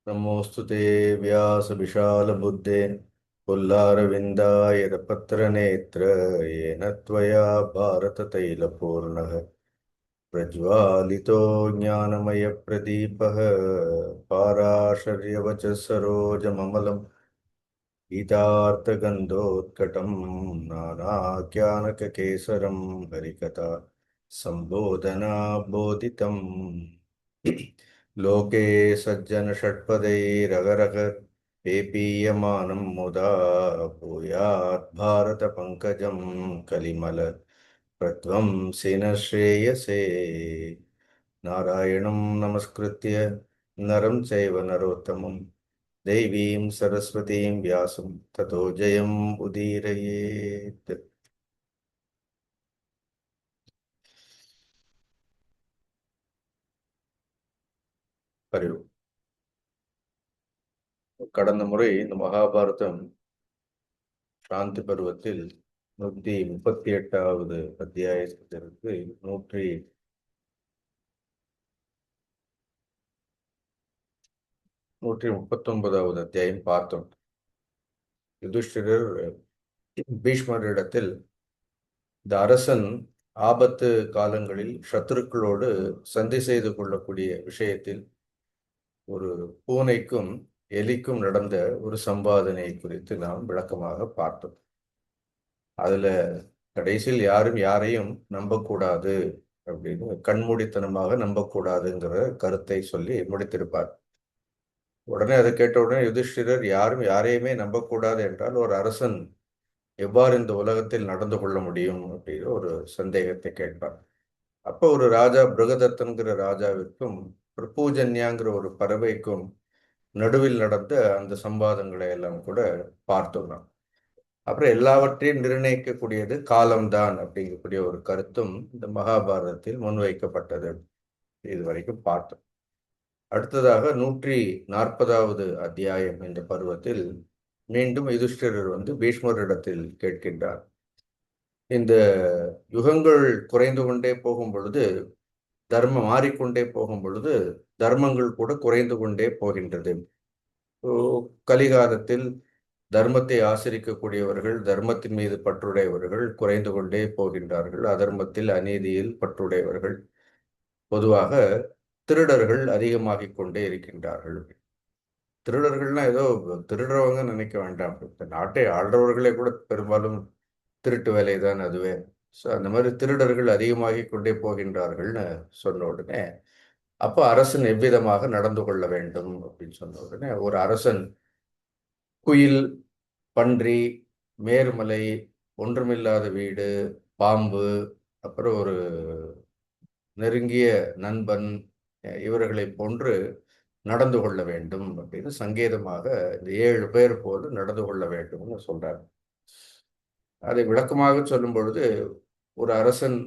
नमोऽस्तु ते व्यासविशालबुद्धे पुल्लारविन्दायतपत्रनेत्र येन त्वया भारततैलपूर्णः प्रज्वालितो ज्ञानमयप्रदीपः पाराशर्यवचः सरोजममलं गीतार्थगन्धोत्कटं नानाख्यानककेसरं हरिकथा सम्बोधनाबोधितम् लोके सज्जनषट्पदैरगरग पेपीयमानं मुदा भूयात् भारतपङ्कजं कलिमल प्रध्वंसिन श्रेयसे नारायणं नमस्कृत्य नरं चैव नरोत्तमं देवीं सरस्वतीं व्यासं ततो जयम् उदीरयेत्. அறிவு. கடந்த முறை இந்த மகாபாரதம் சாந்தி பருவத்தில் 138வது அத்தியாயத்திலிருந்து 139வது அத்தியாயம் பார்த்தோம். யுதிஷ்டிரர் பீஷ்மரிடத்தில் இந்த அரசன் ஆபத்து காலங்களில் சத்துருக்களோடு சந்தி செய்து கொள்ளக்கூடிய விஷயத்தில் ஒரு பூனைக்கும் எலிக்கும் நடந்த ஒரு சம்பாதனை குறித்து நாம் விளக்கமாக பார்த்தோம். அதுல கடைசியில் யாரும் யாரையும் நம்பக்கூடாது அப்படின்னு கண்மூடித்தனமாக நம்பக்கூடாதுங்கிற கருத்தை சொல்லி முடித்திருப்பார். உடனே அதை கேட்ட உடனே யுதிஷ்டிரர் யாரும் யாரையுமே நம்பக்கூடாது என்றால் ஒரு அரசன் எவ்வாறு இந்த உலகத்தில் நடந்து கொள்ள முடியும் அப்படின்னு ஒரு சந்தேகத்தை கேட்பார். அப்போ ஒரு ராஜா பிருகதத்தன்கிற ராஜாவிற்கும் ஒரு பூஜன்யாங்கிற ஒரு பறவைக்கும் நடுவில் நடந்த அந்த சம்பாதங்களை எல்லாம் கூட பார்த்தோம். அப்புறம் எல்லாவற்றையும் நிர்ணயிக்கக்கூடியது காலம்தான் அப்படிங்கக்கூடிய ஒரு கருத்தும் இந்த மகாபாரதத்தில் முன்வைக்கப்பட்டது. இது வரைக்கும் பார்த்தோம். அடுத்ததாக 140வது அத்தியாயம் என்ற பருவத்தில் மீண்டும் யுதிஷ்டிரர் பீஷ்மரிடத்தில் கேட்கின்றார். இந்த யுகங்கள் குறைந்து கொண்டே போகும் பொழுது, தர்மம் மாறிக்கொண்டே போகும் பொழுது தர்மங்கள் கூட குறைந்து கொண்டே போகின்றது. கலிகாலத்தில் தர்மத்தை ஆசிரிக்கக்கூடியவர்கள், தர்மத்தின் மீது பற்றுடையவர்கள் குறைந்து கொண்டே போகின்றார்கள். அதர்மத்தில், அநீதியில் பற்றுடையவர்கள், பொதுவாக திருடர்கள் அதிகமாகிக் கொண்டே இருக்கின்றார்கள். திருடர்கள்னா ஏதோ திருடுறவங்க நினைக்க வேண்டாம், இந்த நாட்டை ஆள்றவர்களே கூட பெரும்பாலும் திருட்டு வேலை தான் அதுவே. ஸோ அந்த மாதிரி திருடர்கள் அதிகமாகி கொண்டே போகின்றார்கள்னு சொன்ன உடனே, அப்போ அரசன் எவ்விதமாக நடந்து கொள்ள வேண்டும் அப்படின்னு சொன்ன உடனே, ஒரு அரசன் குயில், பன்றி, மேருமலை, ஒன்றுமில்லாத வீடு, பாம்பு, அப்புறம் ஒரு நெருங்கிய நண்பன், இவர்களை போன்று நடந்து கொள்ள வேண்டும் அப்படின்னு சங்கேதமாக இந்த 7 பேர் போல நடந்து கொள்ள வேண்டும்னு சொல்றார். அதை விளக்கமாக சொல்லும் பொழுது, ஒரு அரசன்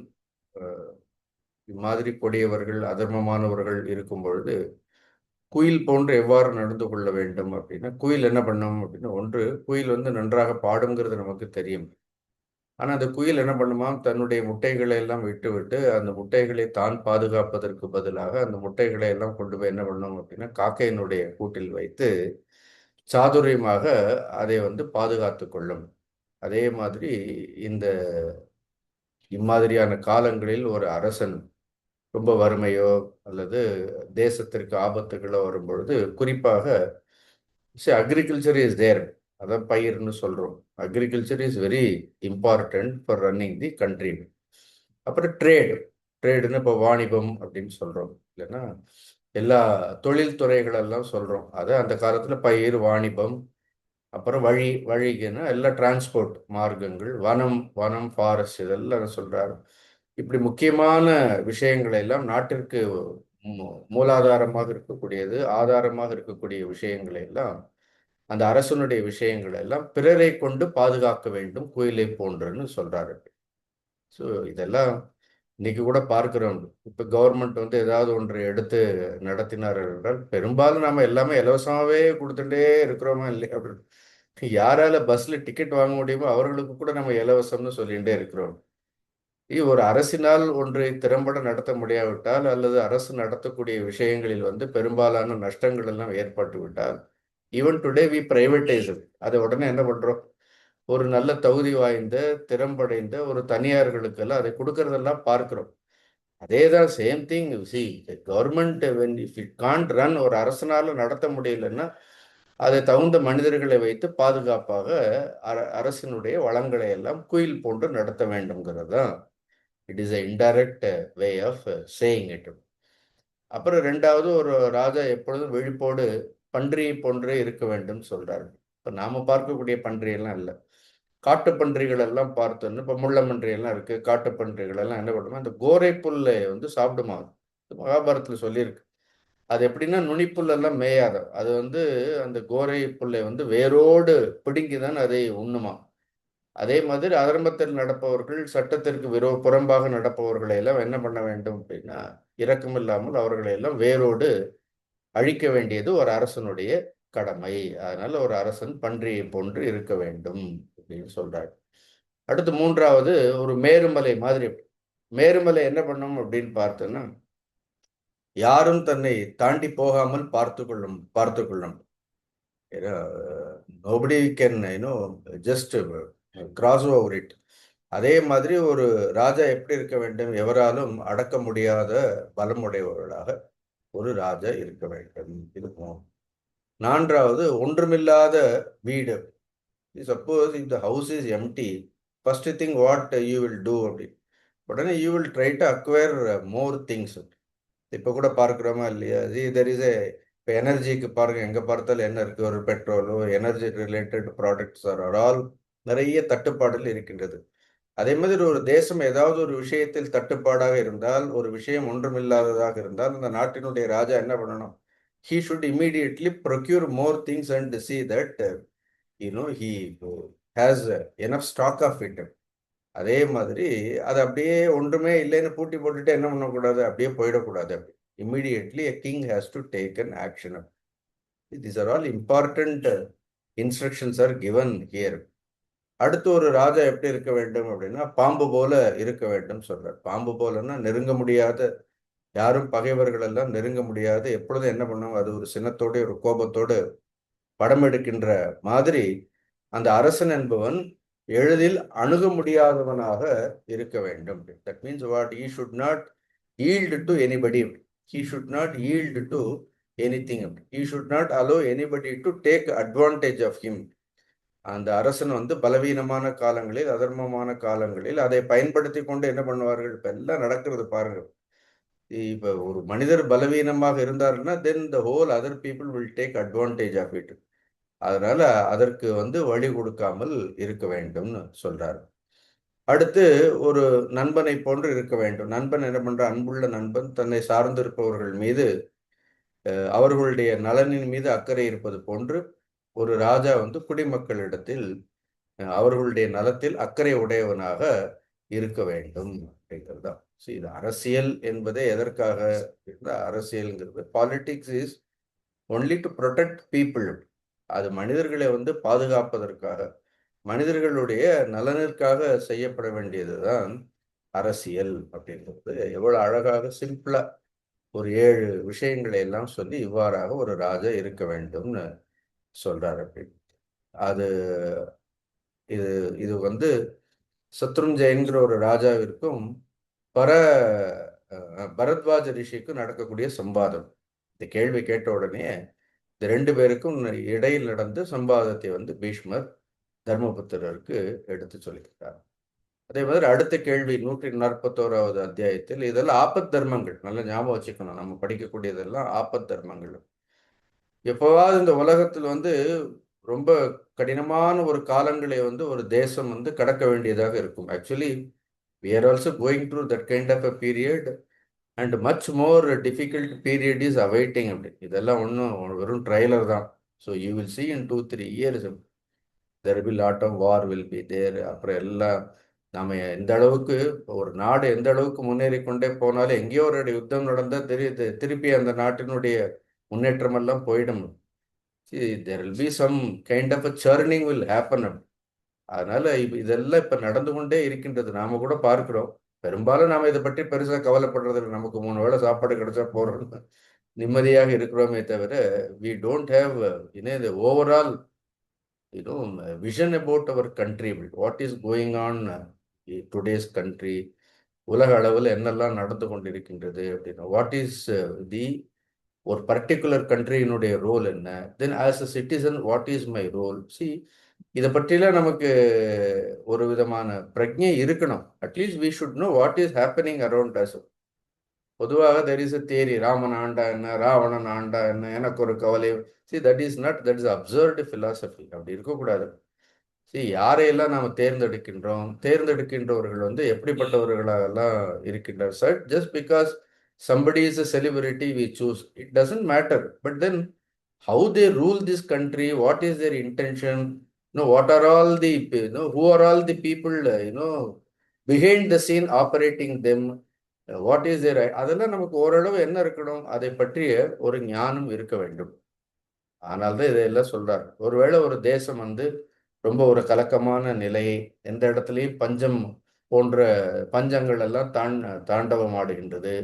இம்மாதிரி கொடியவர்கள், அதர்மமானவர்கள் இருக்கும் பொழுது குயில் போன்று எவ்வாறு நடந்து கொள்ள வேண்டும் அப்படின்னா, குயில் என்ன பண்ணும் அப்படின்னா, ஒன்று குயில் நன்றாக பாடுங்கிறது நமக்கு தெரியும். ஆனால் அந்த குயில் என்ன பண்ணுமாம், தன்னுடைய முட்டைகளை எல்லாம் விட்டுவிட்டு அந்த முட்டைகளை தான் பாதுகாப்பதற்கு பதிலாக அந்த முட்டைகளை எல்லாம் கொண்டு போய் என்ன பண்ணும் அப்படின்னா, காக்கையினுடைய கூட்டில் வைத்து சாதுரியமாக அதை பாதுகாத்து கொள்ளும். அதே மாதிரி இந்த இம்மாதிரியான காலங்களில் ஒரு அரசன் ரொம்ப வறுமையோ அல்லது தேசத்திற்கு ஆபத்துகளோ வரும்பொழுது, குறிப்பாக அக்ரிகல்ச்சர் இஸ் தேர், அதான் பயிர்னு சொல்றோம். Agriculture is very important for running the country. அப்புறம் ட்ரேடுன்னு இப்போ வாணிபம் அப்படின்னு சொல்றோம், இல்லைன்னா எல்லா தொழில் துறைகளெல்லாம் சொல்றோம். அதை அந்த காலத்துல பயிர், வாணிபம், அப்புறம் வழிக்குன்னா எல்லா டிரான்ஸ்போர்ட் மார்க்கங்கள், வனம் ஃபாரஸ்ட், இதெல்லாம் சொல்றாரு. இப்படி முக்கியமான விஷயங்களை எல்லாம் நாட்டிற்கு மூலாதாரமாக இருக்கக்கூடியது, ஆதாரமாக இருக்கக்கூடிய விஷயங்களை எல்லாம், அந்த அரசனுடைய விஷயங்களை எல்லாம் பிறரை கொண்டு பாதுகாக்க வேண்டும், குயிலை போன்றுன்னு சொல்றாரு. ஸோ இதெல்லாம் இன்னைக்கு கூட பார்க்கிறோம். இப்போ கவர்மெண்ட் ஏதாவது ஒன்று எடுத்து நடத்தினார் என்றால், பெரும்பாலும் நாம எல்லாமே இலவசமாகவே கொடுத்துட்டே இருக்கிறோமா இல்லை அப்படின்னு. யாரால பஸ்ல டிக்கெட் வாங்க முடியுமோ அவர்களுக்கு கூட நம்ம இலவசம்னு சொல்லிகிட்டே இருக்கிறோம். ஒரு அரசினால் ஒன்றை திறம்பட நடத்த முடியாவிட்டால் அல்லது அரசு நடத்தக்கூடிய விஷயங்களில் வந்து பெரும்பாலான நஷ்டங்கள் எல்லாம் ஏற்பட்டு விட்டால், even today we privatise it. அதை உடனே என்ன பண்றோம்? ஒரு நல்ல தகுதி வாய்ந்த, திறம்படைந்த ஒரு தனியார்களுக்கெல்லாம் அதை கொடுக்கறதெல்லாம் பார்க்கிறோம். அதே தான் same thing. C government when if it can't run, ஒரு அரசனால நடத்த முடியலன்னா அதை தகுந்த மனிதர்களை வைத்து பாதுகாப்பாக அரசினுடைய வளங்களை எல்லாம் குயில் போன்று நடத்த வேண்டும்ங்கிறது தான். It is a indirect way of saying it. அப்புறம் ரெண்டாவது, ஒரு ராஜா எப்பொழுதும் விழிப்போடு பன்றியை போன்றே இருக்க வேண்டும் சொல்றாரு. இப்போ நாம பார்க்கக்கூடிய பன்றியெல்லாம் இல்லை, காட்டு பன்றிகள் எல்லாம் பார்த்தோன்னு, இப்போ முள்ள பன்றி எல்லாம் இருக்கு, காட்டு பன்றிகள் எல்லாம் என்ன பண்ணுமா, அந்த கோரை புல்லை வந்து சாப்பிடுமா. மகாபாரதத்தில் சொல்லியிருக்கு. அது எப்படின்னா நுனிப்புல் எல்லாம் மேயாத, அது வந்து அந்த கோரை புல்லை வந்து வேரோடு பிடுங்கிதான் அதை உண்ணுமா. அதே மாதிரி அதர்மத்தில் நடப்பவர்கள், சட்டத்திற்கு புறம்பாக நடப்பவர்களை எல்லாம் என்ன பண்ண வேண்டும் அப்படின்னா, இரக்கமில்லாமல் அவர்களை எல்லாம் வேரோடு அழிக்க வேண்டியது ஒரு அரசனுடைய கடமை. அதனால ஒரு அரசன் பன்றியை போன்று இருக்க வேண்டும் அப்படின்னு சொல்றாரு. அடுத்து மூன்றாவது, ஒரு மேருமலை மாதிரி. மேருமலை என்ன பண்ணும் அப்படின்னு பார்த்தோன்னா, யாரும் தன்னை தாண்டி போகாமல் பார்த்து கொள்ளும். Nobody can just cross over it. அதே மாதிரி ஒரு ராஜா எப்படி இருக்க வேண்டும்? எவராலும் அடக்க முடியாத பலமுடையவர்களாக ஒரு ராஜா இருக்க வேண்டும். இருக்கும். நான்காவது, ஒன்றுமில்லாத வீடு. Suppose if the house is empty, first thing what you will do அப்படி உடனே you will try to acquire more things. இப்போ கூட பார்க்குறோமா இல்லையா? தெர் இஸ் ஏ இப்போ எனர்ஜிக்கு பாருங்க, எங்கே பார்த்தாலும் என்ன இருக்குது? ஒரு பெட்ரோலோ energy related products are all நிறைய தட்டுப்பாடுகள் இருக்கின்றது. அதே மாதிரி ஒரு தேசம் ஏதாவது ஒரு விஷயத்தில் தட்டுப்பாடாக இருந்தால், ஒரு விஷயம் ஒன்றுமில்லாததாக இருந்தால், அந்த நாட்டினுடைய ராஜா என்ன பண்ணணும்? He should immediately procure more things and see that he has enough stock of it. அதே மாதிரி அது அப்படியே ஒன்றுமே இல்லைன்னு பூட்டி போட்டுட்டு என்ன பண்ணக்கூடாது? அப்படியே போயிடக்கூடாது. அப்படி immediately a king has to take an action. These are all important instructions are given here. அடுத்து ஒரு ராஜா எப்படி இருக்க வேண்டும் அப்படின்னா, பாம்பு போல இருக்க வேண்டும் சொல்றார். பாம்பு போலன்னா நெருங்க முடியாத, யாரும் பகைவர்கள் எல்லாம் நெருங்க முடியாது, எப்பொழுதும் என்ன பண்ணும், அது ஒரு சினத்தோடு ஒரு கோபத்தோடு படம் எடுக்கின்ற மாதிரி அந்த அரசன் என்பவன் எளிதில் அணுக முடியாதவனாக இருக்க வேண்டும். That means what? He should not yield to anybody. He should not yield to anything. He should not allow anybody to take advantage of him. அந்த அரசன் வந்து பலவீனமான காலங்களில், அதர்மமான காலங்களில் அதை பயன்படுத்தி கொண்டு என்ன பண்ணுவார்கள்? இப்ப எல்லாம் நடக்கிறது பாருங்க. இப்ப ஒரு மனிதர் பலவீனமாக இருந்தாருன்னா, then the whole other people will take advantage of it. அதனால அதற்கு வந்து வழி கொடுக்காமல் இருக்க வேண்டும்னு சொல்றாரு. அடுத்து, ஒரு நண்பனை போன்று இருக்க வேண்டும். நண்பன் என்ன பண்ற? அன்புள்ள நண்பன் தன்னை சார்ந்திருப்பவர்கள் மீது, அவர்களுடைய நலனின் மீது அக்கறை இருப்பது போன்று ஒரு ராஜா வந்து குடிமக்களிடத்தில் அவர்களுடைய நலத்தில் அக்கறை உடையவனாக இருக்க வேண்டும் அப்படிங்கிறது தான். இது அரசியல் என்பதே எதற்காக? அரசியல்ங்கிறது, politics is only to protect people. அது மனிதர்களை வந்து பாதுகாப்பதற்காக, மனிதர்களுடைய நலனிற்காக செய்யப்பட வேண்டியதுதான் அரசியல் அப்படிங்கிறது. எவ்வளவு அழகாக சிம்பிளா ஒரு 7 விஷயங்களை எல்லாம் சொல்லி இவ்வாறாக ஒரு ராஜா இருக்க வேண்டும்னு சொல்றாரு. அப்படி அது இது இது வந்து சத்ருஞ்சயன்கிற ஒரு ராஜாவிற்கும் பர பரத்வாஜ ரிஷிக்கும் நடக்கக்கூடிய சம்பாதம். இந்த கேள்வி கேட்ட உடனே இந்த 2 பேருக்கும் இடையில் நடந்த சம்பாதத்தை வந்து பீஷ்மர் தர்மபுத்திரருக்கு எடுத்து சொல்லியிருக்கார். அதே மாதிரி அடுத்த கேள்வி 141வது அத்தியாயத்தில், இதெல்லாம் ஆபத் தர்மங்கள். நல்லா ஞாபகம் வச்சுக்கணும், நம்ம படிக்கக்கூடியதெல்லாம் ஆபத் தர்மங்கள். எப்போவாவது இந்த உலகத்தில் வந்து ரொம்ப கடினமான ஒரு காலங்களை வந்து ஒரு தேசம் வந்து கடக்க வேண்டியதாக இருக்கும். Actually we are also going through that kind of a period and much more difficult period is awaiting. அப்படி இதெல்லாம் ஒன்றும் வெறும் ட்ரைலர் தான். So you will see in 2-3 years there will be lot of war will be there. அப்புறம் எல்லாம் நாம எந்த அளவுக்கு ஒரு நாடு எந்த அளவுக்கு முன்னேறி கொண்டே போனாலும் எங்கேயோ ஒரு யுத்தம் நடந்தால் தெரியுது, திருப்பி அந்த நாட்டினுடைய முன்னேற்றம் எல்லாம் போயிடும். there will be some kind of a churning will happen. அதனால இதெல்லாம் இப்ப நடந்து கொண்டே இருக்கின்றது, நாம கூட பார்க்கிறோம். பெரும்பாலும் நாம இதை பற்றி பெருசா கவலைப்படுறது இல்லை. நமக்கு 3 வேளை சாப்பாடு கிடைச்சா போறோம், நிம்மதியாக இருக்கிறோமே தவிர we don't have the overall vision about our country, what is going on today's country, உலக அளவில் என்னெல்லாம் நடந்து கொண்டிருக்கின்றது அப்படின்னா, வாட் இஸ் தி ஒரு பர்டிகுலர் கண்ட்ரியினுடைய ரோல் என்ன, then as a citizen what is my role. See, இதை பற்றிலாம் நமக்கு ஒரு விதமான பிரஜை இருக்கணும். At least we should know what is happening around us. பொதுவாக there is a theory, Raman ஆண்டா என்ன, ராவணன் ஆண்டா என்ன, எனக்கு ஒரு கவலை. See, that is not, that is observed philosophy. அப்படி இருக்கக்கூடாது. சி, யாரையெல்லாம் நாம் தேர்ந்தெடுக்கின்றோம், தேர்ந்தெடுக்கின்றவர்கள் வந்து எப்படிப்பட்டவர்களாகலாம் இருக்கின்றார் sir. Just because somebody is a celebrity we choose, it doesn't matter, but then how they rule this country, what is their intention, what are all the, who are all the people, behind the scene operating them, what is their, அதெல்லாம் நமக்கு ஓரளவு என்ன இருக்கணும், அதை பற்றிய ஒரு ஞானம் இருக்க வேண்டும். ஆனால் தான் இதையெல்லாம் சொல்றார். ஒருவேளை ஒரு தேசம் வந்து ரொம்ப ஒரு கலக்கமான நிலை, எந்த இடத்துலையும் பஞ்சம் போன்ற பஞ்சங்கள் எல்லாம் தாண்டவம் ஆடுகின்றது.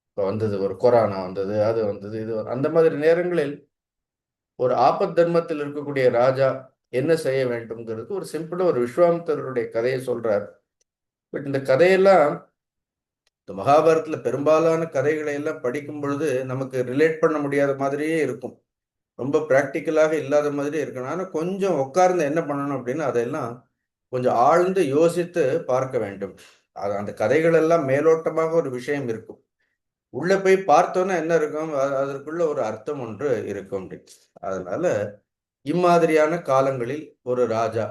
இப்போ வந்தது ஒரு கொரோனா வந்தது, அது வந்தது, இது அந்த மாதிரி நேரங்களில் ஒரு ஆபத் தர்மத்தில் இருக்கக்கூடிய ராஜா என்ன செய்ய வேண்டும்ங்கிறது ஒரு சிம்பிளா ஒரு விஸ்வாமித்திரருடைய கதையை சொல்றார். பட் இந்த கதையெல்லாம் இந்த மகாபாரதத்துல பெரும்பாலான கதைகளை எல்லாம் படிக்கும் பொழுது நமக்கு ரிலேட் பண்ண முடியாத மாதிரியே இருக்கும். ரொம்ப ப்ராக்டிக்கலாக இல்லாத மாதிரி இருக்கணும். ஆனால் கொஞ்சம் உட்கார்ந்து என்ன பண்ணணும் அப்படின்னா, அதெல்லாம் கொஞ்சம் ஆழ்ந்து யோசித்து பார்க்க வேண்டும். அது அந்த கதைகள் எல்லாம் மேலோட்டமாக ஒரு விஷயம் இருக்கும். உள்ள போய் பார்த்தோன்னா என்ன இருக்கும், அதற்குள்ள ஒரு அர்த்தம் ஒன்று இருக்கும். அதனால இம்மாதிரியான காலங்களில் ஒரு ராஜா,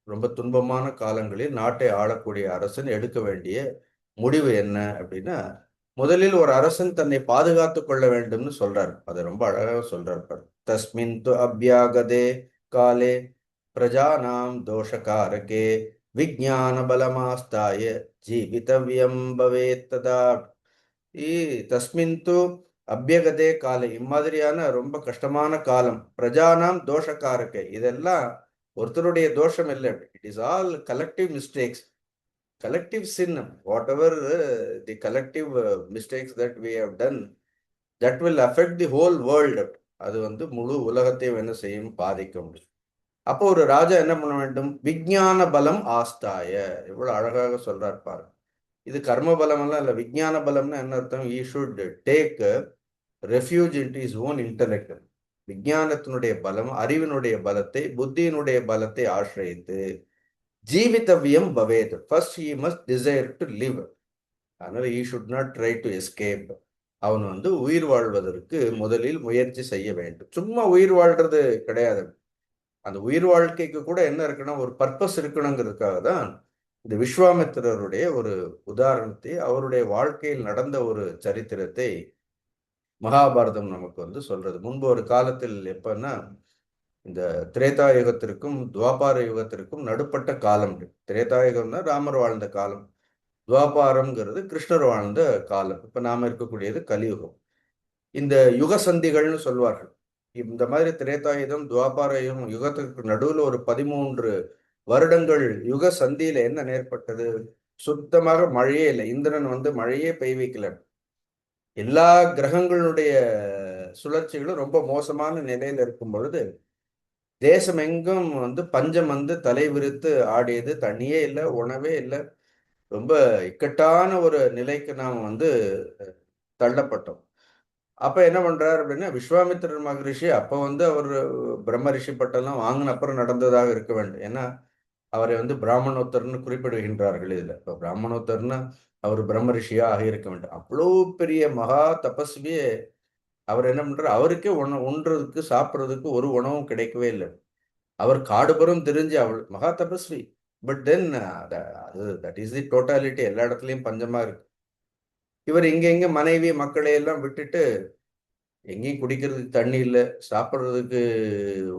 ரொம்ப துன்பமான காலங்களில் நாட்டை ஆளக்கூடிய அரசன் எடுக்க வேண்டிய முடிவு என்ன அப்படின்னா, முதலில் ஒரு அரசன் தன்னை பாதுகாத்து கொள்ள வேண்டும்னு சொல்றாரு. அதை ரொம்ப அழகாக சொல்றாரு பாரு. தஸ்மின் து அபியாகதே காலே பிரஜானாம் தோஷகாரகே விஜ்ஞான பலமாஸ்தாய ஜீவிதவ்யம் பவேத் ததா. தஸ்மின் து அபியகதே காலே, இம்மாதிரியான ரொம்ப கஷ்டமான காலம், பிரஜானாம் தோஷகாரகே, இதெல்லாம் ஒருத்தருடைய தோஷம் இல்லை, it is all collective mistakes, collective sin, whatever the collective mistakes that we have done, that will affect the whole world. அது வந்து முழு உலகத்தையும் என்ன செய்யும், பாதிக்கும். அப்போ ஒரு ராஜா என்ன பண்ண வேண்டும், விஞ்ஞான பலம் ஆஸ்தாய, எவ்வளவு அழகாக சொல்றார் பாரு. இது கர்ம பலம் எல்லாம் இல்ல, விஞ்ஞான பலம்னா என்ன அர்த்தம், he should take refuge into his own intellect. விஞ்ஞானத்தினுடைய பலம், அறிவினுடைய பலத்தை, புத்தியினுடைய பலத்தை ஆசிரியத்து ஜீவிதவ்யம் பவேத், first he must desire to live. அதனால he should not try to escape. அவன் வந்து உயிர் வாழ்வதற்கு முதலில் முயற்சி செய்ய வேண்டும். சும்மா உயிர் வாழ்றது கிடையாது. அந்த உயிர் வாழ்க்கைக்கு கூட என்ன இருக்கணும், ஒரு பர்பஸ் இருக்கணுங்கிறதுக்காக தான் இந்த விஸ்வாமித்திரருடைய ஒரு உதாரணத்தை, அவருடைய வாழ்க்கையில் நடந்த ஒரு சரித்திரத்தை மகாபாரதம் நமக்கு வந்து சொல்றது. முன்பு ஒரு காலத்தில் எப்பன்னா, இந்த திரேதா யுகத்திற்கும் துவாபார யுகத்திற்கும் நடுப்பட்ட காலம். திரேதா யுகம்னா ராமர் வாழ்ந்த காலம், துவாபாரம்ங்கிறது கிருஷ்ணர் வாழ்ந்த காலம். இப்ப நாம இருக்கக்கூடியது கலியுகம். இந்த யுக சந்திகள்னு சொல்வார்கள். இந்த மாதிரி திரேதாயுகம் துவாபார யுகம் யுகத்துக்கு நடுவில் ஒரு 13 வருடங்கள் யுக சந்தியில என்ன நேர்பட்டது, சுத்தமாக மழையே இல்லை. இந்திரன் வந்து மழையே பெய்விக்கல. எல்லா கிரகங்களுடைய சுழற்சிகளும் ரொம்ப மோசமான நிலையில இருக்கும் பொழுது தேசம் எங்கும் வந்து பஞ்சம் வந்து தலை விரித்து ஆடியது. தண்ணியே இல்லை, உணவே இல்லை, ரொம்ப இக்கட்டான ஒரு நிலைக்கு நாம் வந்து தள்ளப்பட்டோம். அப்ப என்ன பண்றாரு அப்படின்னா, விஸ்வாமித்திரர் மகரிஷி அப்ப வந்து அவர் பிரம்ம ரிஷி பட்டெல்லாம் வாங்கின அப்புறம் நடந்ததாக இருக்க வேண்டும். ஏன்னா அவரை வந்து பிராமணோத்தர்னு குறிப்பிடுகின்றார்கள் இதுல. இப்ப பிராமணோத்தர்னா அவர் பிரம்ம ரிஷியா ஆக இருக்க வேண்டும். அவ்வளோ பெரிய மகா தபஸ்வியே அவர் என்ன பண்றாரு, அவருக்கே உண்றதுக்கு சாப்பிட்றதுக்கு ஒரு உணவும் கிடைக்கவே இல்லை. அவர் காடுபுறம் தெரிஞ்சு அவள் மகா தபஸ்வி. But then that is the totality. எல்லா இடத்துலையும் பஞ்சமா இருக்கு. இவர் இங்க மனைவி மக்களை எல்லாம் விட்டுட்டு, எங்கேயும் குடிக்கிறதுக்கு தண்ணி இல்லை, சாப்பிட்றதுக்கு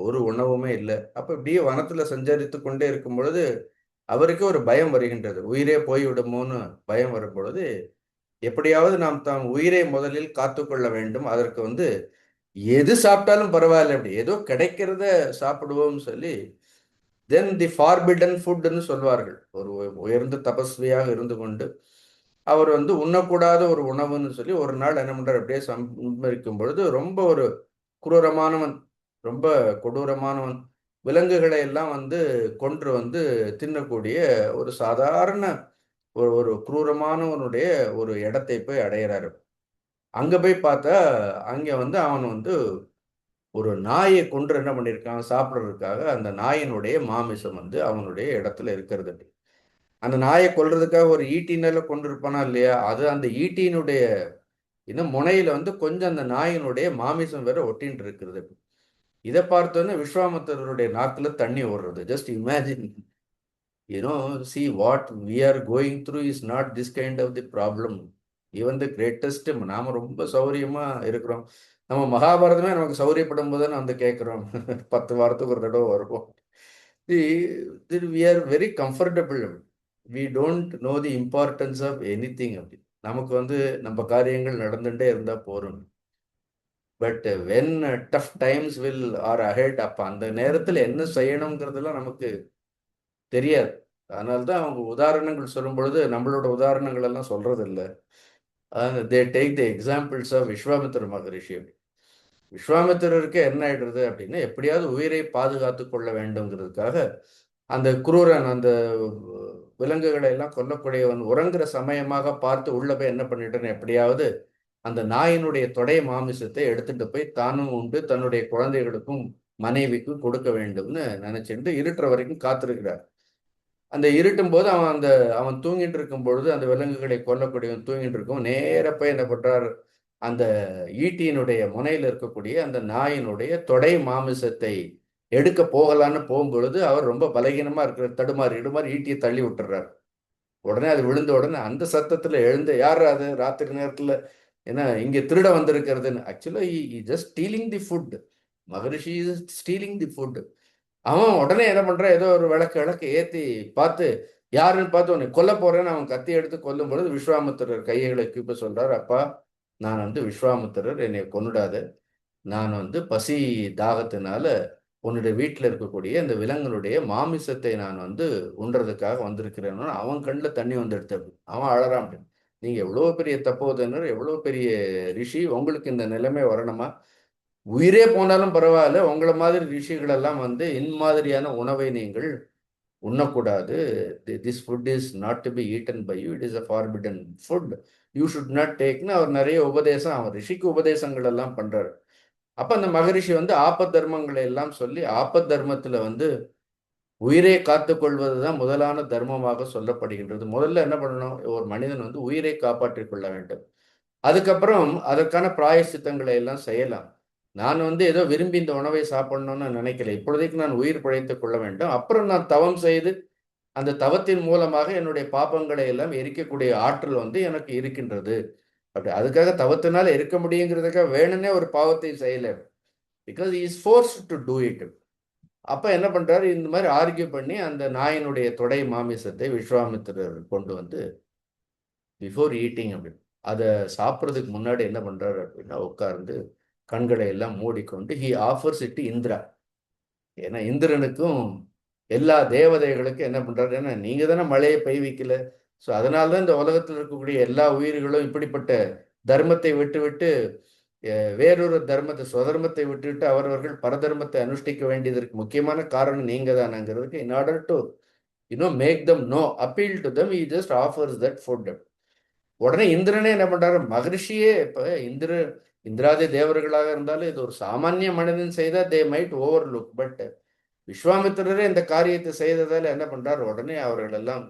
ஒரு உணவுமே இல்லை. அப்ப இப்படியே வனத்துல சஞ்சரித்து கொண்டே இருக்கும் பொழுது அவருக்கு ஒரு பயம் வருகின்றது, உயிரே போய்விடுமோன்னு பயம் வரும் பொழுது, எப்படியாவது நாம் தாம் உயிரை முதலில் காத்துக்கொள்ள வேண்டும், அதற்கு வந்து எது சாப்பிட்டாலும் பரவாயில்ல, அப்படி ஏதோ கிடைக்கிறத சாப்பிடுவோம் சொல்லி தென் தி ஃபார்பிடன் ஃபுட்னு சொல்வார்கள். ஒரு உயர்ந்த தபஸ்வியாக இருந்து கொண்டு அவர் வந்து உண்ணக்கூடாத ஒரு உணவுன்னு சொல்லி ஒரு நாள் என்ன பண்றாரு, அப்படியே சம்பரிக்கும் பொழுது ரொம்ப ஒரு குரூரமானவன், ரொம்ப கொடூரமானவன். விலங்குகளை எல்லாம் வந்து கொன்று வந்து தின்னக்கூடிய ஒரு சாதாரண ஒரு ஒரு குரூரமானவனுடைய ஒரு இடத்தை போய் அடையிறாரு. அங்க போய் பார்த்தா, அங்க வந்து அவன் வந்து ஒரு நாயை கொன்று என்ன பண்ணியிருக்கான், சாப்பிடுறதுக்காக அந்த நாயினுடைய மாமிசம் வந்து அவனுடைய இடத்துல இருக்கிறது. அந்த நாயை கொல்றதுக்காக ஒரு ஈட்டினால கொண்டிருப்பானா இல்லையா? அது அந்த ஈட்டியினுடைய இன்னும் முனையில வந்து கொஞ்சம் அந்த நாயினுடைய மாமிசம் வேற ஒட்டின்னு இருக்கிறது. இத பார்த்தோனே விஸ்வாமித்திரருடைய நாக்குல தண்ணி ஓடுறது. Just imagine. See what we are going through is not this kind of the problem. Even the greatest நாம ரொம்ப சௌரியமா இருக்கிறோம். நம்ம மகாபாரதமே நமக்கு சௌரியப்படும் போது தானே வந்து கேட்கிறோம். 10 வாரத்துக்கு ஒரு தடவை வருவோம். We are very comfortable. We don't know the importance of anything அப்படி. நமக்கு வந்து நம்ம காரியங்கள் நடந்துட்டே இருந்தா போதும். But when tough times will or ahead, அப்ப அந்த நேரத்துல என்ன செய்யணுங்கிறதெல்லாம் நமக்கு தெரியாது. அதனால தான் அவங்க உதாரணங்கள் சொல்லும் பொழுது நம்மளோட உதாரணங்கள் எல்லாம் சொல்றது இல்ல. They take the examples of Vishwamitra Maharishi. விஸ்வாமித்திரருக்கு என்ன ஆயிடுறது அப்படின்னா, எப்படியாவது உயிரை பாதுகாத்து கொள்ள வேண்டும்ங்கிறதுக்காக அந்த குரூரன், அந்த விலங்குகளை எல்லாம் கொல்லக்கூடியவன் உறங்குற சமயமாக பார்த்து உள்ள போய் என்ன பண்ணிட்டேன்னு, எப்படியாவது அந்த நாயினுடைய தொடை மாமிசத்தை எடுத்துட்டு போய் தானும் உண்டு தன்னுடைய குழந்தைகளுக்கும் மனைவிக்கும் கொடுக்க வேண்டும்னு நினைச்சிட்டு இருட்டுற வரைக்கும் காத்திருக்கிறார். அந்த இருட்டும் போது அவன் தூங்கிட்டு இருக்கும் பொழுது, அந்த விலங்குகளை கொல்லக்கூடியவன் தூங்கிட்டு இருக்கும் நேர போய் என்ன பண்றார், அந்த ஈட்டியினுடைய முனையில இருக்கக்கூடிய அந்த நாயினுடைய தொடை மாமிசத்தை எடுக்க போகலான்னு போகும்பொழுது, அவர் ரொம்ப பலகீனமா இருக்கிற தடுமாறி இடுமாறி ஈட்டியை தள்ளி விட்டுறார். உடனே அது விழுந்த உடனே அந்த சத்தத்துல எழுந்து, யார் அது ராத்திரி நேரத்துல ஏன்னா இங்க திருட வந்திருக்கிறதுன்னு. ஆக்சுவலா just stealing the food. Maharishi is stealing the food. அவன் உடனே என்ன பண்றான், ஏதோ ஒரு விளக்கு ஏத்தி பார்த்து, யாருன்னு பார்த்து உன்னை கொல்ல போறேன்னு அவன் கத்தி எடுத்து கொல்லும் பொழுது விஸ்வாமித்திரர் கைகளை கூப்ப சொல்றாரு, அப்பா நான் வந்து விஸ்வாமித்திரர், என்னை கொன்னுடாத. நான் வந்து பசி தாகத்தினால உன்னுடைய வீட்டில் இருக்கக்கூடிய இந்த விலங்குகளுடைய மாமிசத்தை நான் வந்து உண்றதுக்காக வந்திருக்கிறேன்னு அவன் கண்ணில் தண்ணி வந்து எடுத்து அவன் அழறான். நீங்க எவ்வளவு பெரிய தப்போதனர், எவ்வளவு பெரிய ரிஷி, உங்களுக்கு இந்த நிலைமை வரணுமா? உயிரே போனாலும் பரவாயில்ல, உங்களை மாதிரி ரிஷிகள் எல்லாம் வந்து இம்மாதிரியான உணவை நீங்கள் உண்ணக்கூடாது. This food is not to be eaten by you, it is a forbidden food, you should not டேக்னு அவர் நிறைய உபதேசம், அவர் ரிஷிக்கு உபதேசங்கள் எல்லாம் பண்றாரு. அப்ப அந்த மகரிஷி வந்து ஆபத் தர்மங்களை எல்லாம் சொல்லி, ஆபத் தர்மத்துல வந்து உயிரை காத்துக் கொள்வதுதான் முதலான தர்மமாக சொல்லப்படுகின்றது. முதல்ல என்ன பண்ணணும், ஒரு மனிதன் வந்து உயிரை காப்பாற்றிக் கொள்ள வேண்டும். அதுக்கப்புறம் அதற்கான பிராயசித்தங்களை எல்லாம் செய்யலாம். நான் வந்து ஏதோ விரும்பி இந்த உணவை சாப்பிடணும்னு நினைக்கல. இப்பொழுதைக்கு நான் உயிர் பிழைத்துக் கொள்ள வேண்டும். அப்புறம் நான் தவம் செய்து அந்த தவத்தின் மூலமாக என்னுடைய பாபங்களை எல்லாம் எரிக்கக்கூடிய ஆற்றல் வந்து எனக்கு இருக்கின்றது. அப்படி அதுக்காக தவத்தினால இருக்க முடியுங்கிறதுக்காக வேணும்னே ஒரு பாவத்தை செய்யல. Because he is forced to do it. அப்ப என்ன பண்றாரு, இந்த மாதிரி ஆர்கியூ பண்ணி அந்த நாயினுடைய தொடை மாமிசத்தை விஸ்வாமித்திரர் கொண்டு வந்து பிஃபோர் ஈட்டிங் அப்படின்னு அதை சாப்பிட்றதுக்கு முன்னாடி என்ன பண்றாரு அப்படின்னா, உட்கார்ந்து கண்களை எல்லாம் மூடிக்கொண்டு ஹி ஆஃபர்ஸ் இட் இந்திரா. ஏன்னா இந்திரனுக்கும் எல்லா தேவதைகளுக்கும் என்ன பண்றாரு, ஏன்னா நீங்க தானே மழையை பெய்விக்கல, ஸோ அதனால்தான் இந்த உலகத்தில் இருக்கக்கூடிய எல்லா உயிர்களும் இப்படிப்பட்ட தர்மத்தை விட்டு விட்டு வேறொரு தர்மத்தை, ஸ்வதர்மத்தை விட்டுவிட்டு அவரவர்கள் பரதர்மத்தை அனுஷ்டிக்க வேண்டியதற்கு முக்கியமான காரணம் நீங்க தானங்கிறதுக்கு, in order to make them know appeal to them, he just offers that food. உடனே இந்திரனே என்ன பண்றாரு, மகரிஷியே இப்ப இந்திராதி தேவர்களாக இருந்தாலும் இது ஒரு சாமானிய மனிதன் செய்தா they might overlook, but விஸ்வாமித்திரரே இந்த காரியத்தை செய்ததால என்ன பண்றாரு, உடனே அவர்கள் எல்லாம்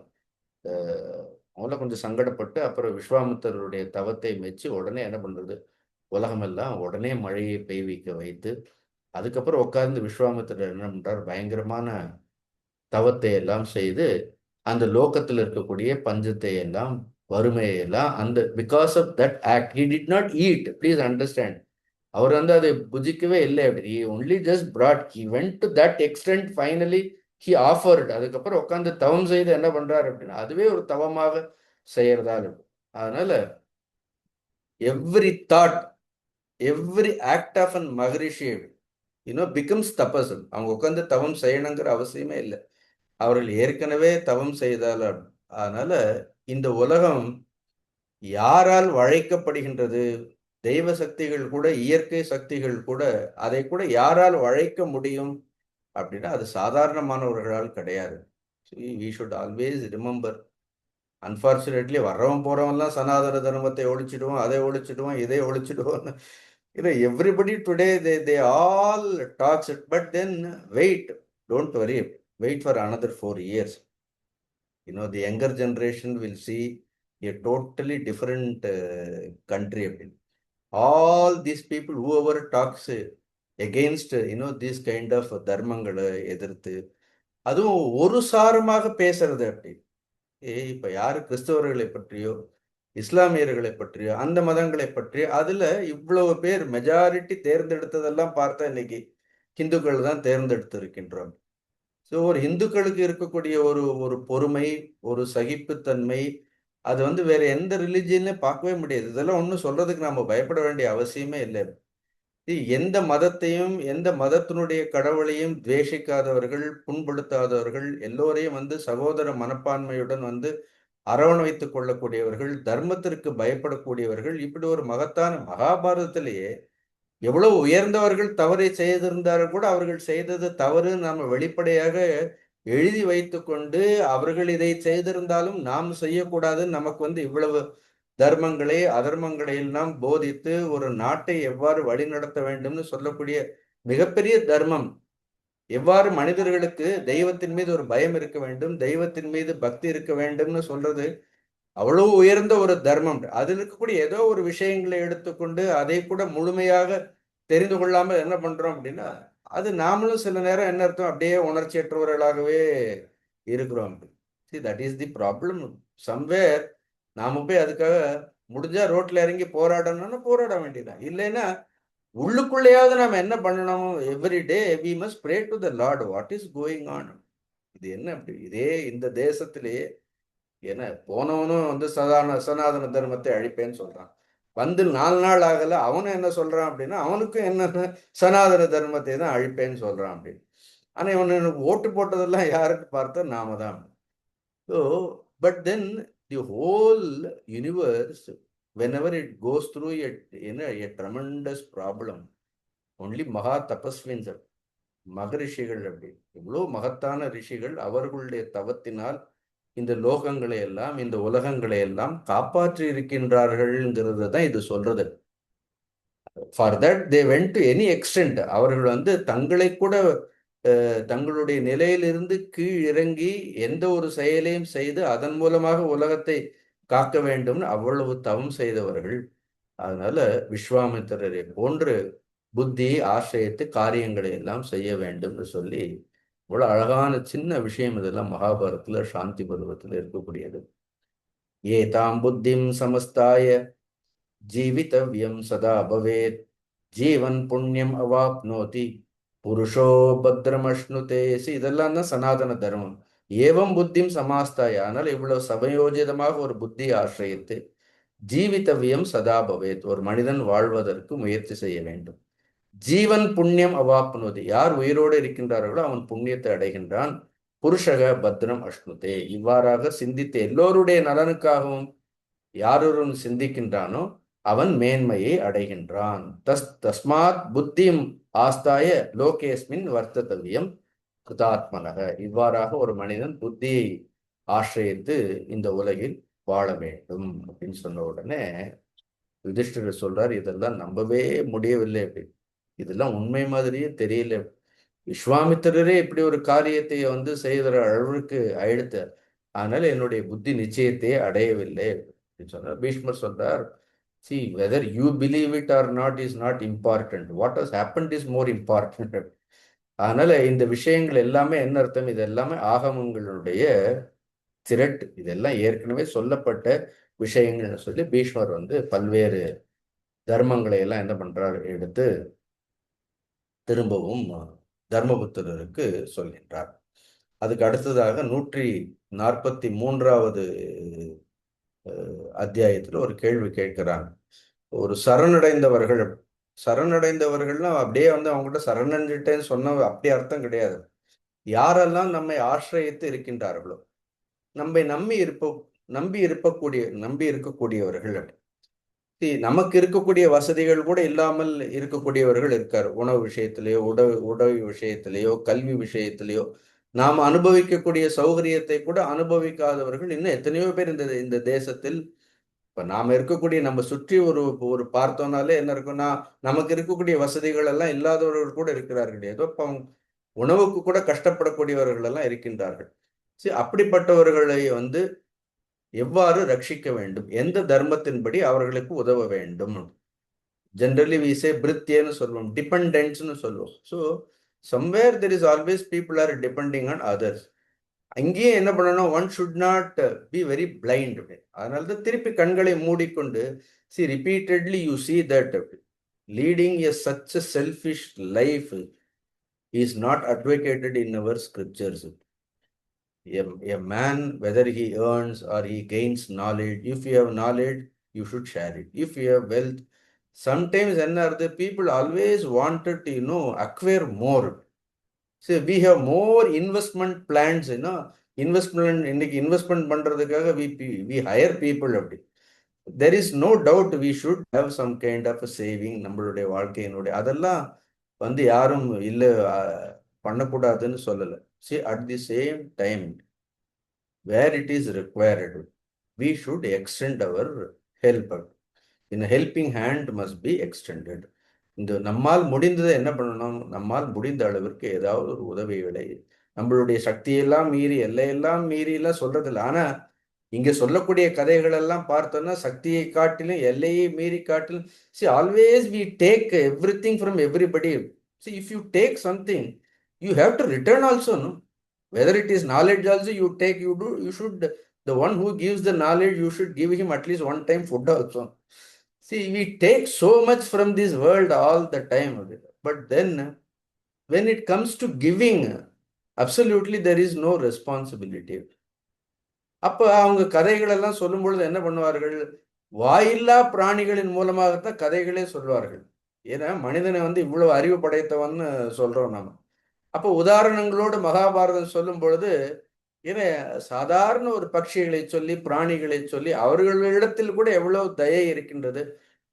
முதல்ல கொஞ்சம் சங்கடப்பட்டு அப்புறம் விஸ்வாமித்திரருடைய தவத்தை மெச்சு உடனே என்ன பண்றது, உலகமெல்லாம் உடனே மழையை பெய்விக்க வைத்து அதுக்கப்புறம் உட்கார்ந்து விஸ்வாமித்திரர் என்ன பண்றார், பயங்கரமான தவத்தை எல்லாம் செய்து அந்த லோகத்தில் இருக்கக்கூடிய பஞ்சத்தை எல்லாம் வறுமையை எல்லாம் அந்த because of that act he did not eat, please understand. அவர் வந்து அதை புஜிக்கவே இல்லை. அப்படி only just brought, he went to that extent, finally he offered. அதுக்கப்புறம் உட்காந்து தவம் செய்து என்ன பண்றாரு அப்படின்னா, அதுவே ஒரு தவமாக செய்யறதா இருக்கும். அதனால every thought, every act of an maharishi becomes tapas. அவங்க உட்காந்து தவம் செய்யணுங்கிற அவசியமே இல்லை, அவர்கள் ஏற்கனவே தவம் செய்தால். அதனால இந்த உலகம் யாரால் வளைக்கப்படுகின்றது? தெய்வ சக்திகள் கூட, இயற்கை சக்திகள் கூட, அதை கூட யாரால் வளைக்க முடியும் அப்படின்னா அது சாதாரணமானவர்களால் கிடையாது. We should always remember. Unfortunately வர்றவன் போறவன்லாம் சனாதன தர்மத்தை ஒழிச்சிடுவோம், அதை ஒழிச்சிடுவோம், இதை ஒழிச்சிடுவோம். Everybody today they all talks it. But then wait, don't worry, wait for another 4 years. The younger generation will see a totally different country. All these people, whoever talks against this kind of தர்மங்களை எதிர்த்து, அதுவும் ஒரு சாரமாக பேசுறது அப்படி. இப்ப யாரு கிறிஸ்தவர்களை பற்றியோ, இஸ்லாமியர்களை பற்றியோ, அந்த மதங்களை பற்றியோ, அதுல இவ்வளவு பேர் மெஜாரிட்டி தேர்ந்தெடுத்ததெல்லாம் பார்த்தா இன்னைக்கு ஹிந்துக்கள் தான் தேர்ந்தெடுத்து இருக்கின்றோம். ஸோ ஒரு இந்துக்களுக்கு இருக்கக்கூடிய ஒரு ஒரு பொறுமை, ஒரு சகிப்புத்தன்மை, அது வேற எந்த ரிலிஜியன்லயும் பார்க்கவே முடியாது. இதெல்லாம் ஒன்றும் சொல்றதுக்கு நம்ம பயப்பட வேண்டிய அவசியமே இல்லை. எந்த மதத்தையும், எந்த மதத்தினுடைய கடவுளையும் துவேஷிக்காதவர்கள், புண்படுத்தாதவர்கள், எல்லோரையும் சகோதர மனப்பான்மையுடன் அரவணைத்துக் கொள்ளக்கூடியவர்கள், தர்மத்திற்கு பயப்படக்கூடியவர்கள், இப்படி ஒரு மகத்தான மகாபாரதத்திலேயே எவ்வளவு உயர்ந்தவர்கள் தவறை செய்திருந்தாலும் கூட அவர்கள் செய்தது தவறு நாம வெளிப்படையாக எழுதி வைத்துக்கொண்டு, அவர்கள் இதை செய்திருந்தாலும் நாம் செய்யக்கூடாதுன்னு நமக்கு இவ்வளவு தர்மங்களை அதர்மங்களை எல்லாம் போதித்து ஒரு நாட்டை எவ்வாறு வழிநடத்த வேண்டும்னு சொல்லக்கூடிய மிகப்பெரிய தர்மம். எவ்வாறு மனிதர்களுக்கு தெய்வத்தின் மீது ஒரு பயம் இருக்க வேண்டும், தெய்வத்தின் மீது பக்தி இருக்க வேண்டும்னு சொல்றது அவ்வளவு உயர்ந்த ஒரு தர்மம். அதில் இருக்கக்கூடிய ஏதோ ஒரு விஷயங்களை எடுத்துக்கொண்டு அதை கூட முழுமையாக தெரிந்து கொள்ளாமல் என்ன பண்றோம் அப்படின்னா, அது நாமளும் சில நேரம் என்ன அர்த்தம், அப்படியே உணர்ச்சியற்றவர்களாகவே இருக்கிறோம். That is the problem. Somewhere நாம போய் அதுக்காக முடிஞ்சா ரோட்ல இறங்கி போராடணும்னா போராட வேண்டியதான். இல்லைன்னா உள்ளுக்குள்ளேயாவது நாம என்ன பண்ணணும்? Every day we must pray to the Lord. What is going on? இது என்ன அப்படி? இதே இந்த தேசத்திலேயே என்ன போனவனும் சனாதன தர்மத்தை அழிப்பேன்னு சொல்றான். 4 நாள் ஆகல, அவனும் என்ன சொல்றான் அப்படின்னா, அவனுக்கும் என்ன சனாதன தர்மத்தை தான் அழிப்பேன்னு சொல்றான் அப்படின்னு. ஆனா இவனுக்கு ஓட்டு போட்டதெல்லாம் யாருக்கு பார்த்தா நாம தான். So but then the whole universe, whenever it goes through a tremendous problem, only மகா தபஸ்வின்ஸ், மகரிஷிகள் அப்படி இவ்வளவு மகத்தான ரிஷிகள் அவர்களுடைய தவத்தினால் இந்த லோகங்களை எல்லாம், இந்த உலகங்களை எல்லாம் காப்பாற்றி இருக்கின்றார்கள்ங்கிறது தான் இது சொல்றது. For that they went to any extend. அவர்கள் தங்களை கூட தங்களுடைய நிலையிலிருந்து கீழ் இறங்கி எந்த ஒரு செயலையும் செய்து அதன் மூலமாக உலகத்தை காக்க வேண்டும் அவ்வளவு தவம் செய்தவர்கள். அதனால விஸ்வாமித்திரரை போன்று புத்தி ஆசிரியத்து காரியங்களை எல்லாம் செய்ய வேண்டும் சொல்லி இவ்வளவு அழகான சின்ன விஷயம் இதெல்லாம் மகாபாரதத்துல சாந்தி பருவத்தில் இருக்கக்கூடியது. ஏதாம் புத்திம் சமஸ்தாய ஜீவிதவ்யம் சதா பவேத், ஜீவன் புண்ணியம் அவாப்னோதி, புருஷோ பத்ரமஷ்ணுதேசி. இதெல்லாம் தான் சனாதன தர்மம். ஏவம் புத்திம் சமாஸ்தாய, ஆனால் இவ்வளவு சமயோஜிதமாக ஒரு புத்தி ஆசிரியத்து ஜீவிதவ்யம் சதா பவேத், ஒரு மனிதன் வாழ்வதற்கு முயற்சி செய்ய வேண்டும். ஜீவன் புண்ணியம் அவாப்னோதி, யார் உயிரோடு இருக்கின்றார்களோ அவன் புண்ணியத்தை அடைகின்றான். புருஷக பத்ரம் அஷ்ணுதே, இவ்வாறாக சிந்தித்து எல்லோருடைய நலனுக்காகவும் யாரொருவன் சிந்திக்கின்றானோ அவன் மேன்மையை அடைகின்றான். தஸ்மாத் புத்திம் ஆஸ்தாய லோகேஸ்மின் வர்த்ததவியம் கிருதாத்மனக, இவ்வாறாக ஒரு மனிதன் புத்தியை ஆசிரியத்து இந்த உலகில் வாழ வேண்டும் அப்படின்னு சொன்ன உடனே யுதிஷ்டிரர் சொல்றார், இதெல்லாம் நம்பவே முடியவில்லை அப்படின்னு. இதெல்லாம் உண்மை மாதிரியே தெரியல. விஸ்வாமித்திரரே இப்படி ஒரு காரியத்தை செய்கிற அளவுக்கு ஆயிடுத்து. அதனால என்னுடைய புத்தி நிச்சயத்தையே அடையவில்லை அப்படின்னு சொன்னார். பீஷ்மர் சொல்றார், see whether you believe it or not is not important, what has happened is more important. அதனால இந்த விஷயங்கள் எல்லாமே என்ன அர்த்தம்? இது எல்லாமே ஆகமங்களுடைய திரட்டு. இதெல்லாம் ஏற்கனவே சொல்லப்பட்ட விஷயங்கள்னு சொல்லி பீஷ்மர் பல்வேறு தர்மங்களை எல்லாம் என்ன பண்றார், எடுத்து திரும்பவும் தர்மபுத்திரருக்கு சொல்கின்றார். அதுக்கு அடுத்ததாக 143வது அத்தியாயத்தில் ஒரு கேள்வி கேட்கிறாங்க. ஒரு சரணடைந்தவர்கள்னா அப்படியே அவங்ககிட்ட சரணடைஞ்சிட்டேன்னு சொன்ன அப்படி அர்த்தம் கிடையாது. யாரெல்லாம் நம்மை ஆசிரியத்து இருக்கின்றார்களோ, நம்மை நம்பி நம்பி இருக்கக்கூடியவர்கள். நமக்கு இருக்கக்கூடிய வசதிகள் கூட இல்லாமல் இருக்கக்கூடியவர்கள் இருக்கார். உணவு விஷயத்திலேயோ, உடை விஷயத்திலேயோ, கல்வி விஷயத்திலேயோ, நாம் அனுபவிக்கக்கூடிய சௌகரியத்தை கூட அனுபவிக்காதவர்கள் இன்னும் எத்தனையோ பேர் இந்த இந்த தேசத்தில். இப்ப நாம இருக்கக்கூடிய நம்ம சுற்றி ஒரு ஒரு பார்த்தோம்னாலே என்ன இருக்குன்னா, நமக்கு இருக்கக்கூடிய வசதிகள் எல்லாம் இல்லாதவர்கள் கூட இருக்கிறார்கள். ஏதோ உணவுக்கு கூட கஷ்டப்படக்கூடியவர்கள் எல்லாம் இருக்கின்றார்கள். சரி, அப்படிப்பட்டவர்களை வந்து எவ்வாறு ரட்சிக்க வேண்டும், எந்த தர்மத்தின்படி அவர்களுக்கு உதவ வேண்டும். ஜென்ரலி வி சே பிரித்தியன்னு சொல்லுவோம், டிபெண்டன்ஸ்னு சொல்லுவோம். So somewhere there is always people are depending on others. அங்கேயே என்ன பண்ணணும், one should not be very blind. அதனால தான் திருப்பி கண்களை மூடிக்கொண்டு see repeatedly you see that leading a such selfish life is not advocated in our scriptures. A man, whether he earns or he gains knowledge, if you have knowledge, you should share it. If you have wealth, sometimes the people always wanted to, acquire more. So we have more investment plans, investment பண்றதுக்காக we hire people. There is no doubt we should have some kind of a saving. நம்மளுடைய வாழ்க்கையினுடைய அதெல்லாம் வந்து யாரும் இல்ல பண்ணக்கூடாதுன்னு சொல்லல. See, at the same time, where it is required, we should extend our help. In a helping hand must be extended. இந்த நம்மால் முடிந்ததை என்ன பண்ணணும், நம்மால் முடிந்த அளவிற்கு ஏதாவது ஒரு உதவிகளை, நம்மளுடைய சக்தியெல்லாம் மீறி எல்லையெல்லாம் மீறி எல்லாம் சொல்றதில்லை. ஆனா இங்க சொல்லக்கூடிய கதைகள் எல்லாம் பார்த்தோம்னா சக்தியை காட்டிலும் எல்லையை மீறி காட்டிலும், see, always we take everything from everybody. See, if you take something, you have to return also, no? Whether it is knowledge also you take, you should, the one who gives the knowledge, you should give him at least one time food also. See, we take so much from this world all the time, but then when it comes to giving, absolutely there is no responsibility. அப்ப அவங்க கதைகள் எல்லாம் சொல்லும் பொழுது என்ன பண்ணுவார்கள், வாயில்லா பிராணிகளின் மூலமாகத்தான் கதைகளே சொல்வார்கள். ஏன்னா மனிதனை வந்து இவ்வளவு அறிவு படைத்தவன்னு சொல்றோம் நாம. அப்போ உதாரணங்களோடு மகாபாரதம் சொல்லும் பொழுது, ஏன்னா சாதாரண ஒரு பட்சிகளை சொல்லி, பிராணிகளை சொல்லி, அவர்களிடத்தில் கூட எவ்வளவு தயை இருக்கின்றது,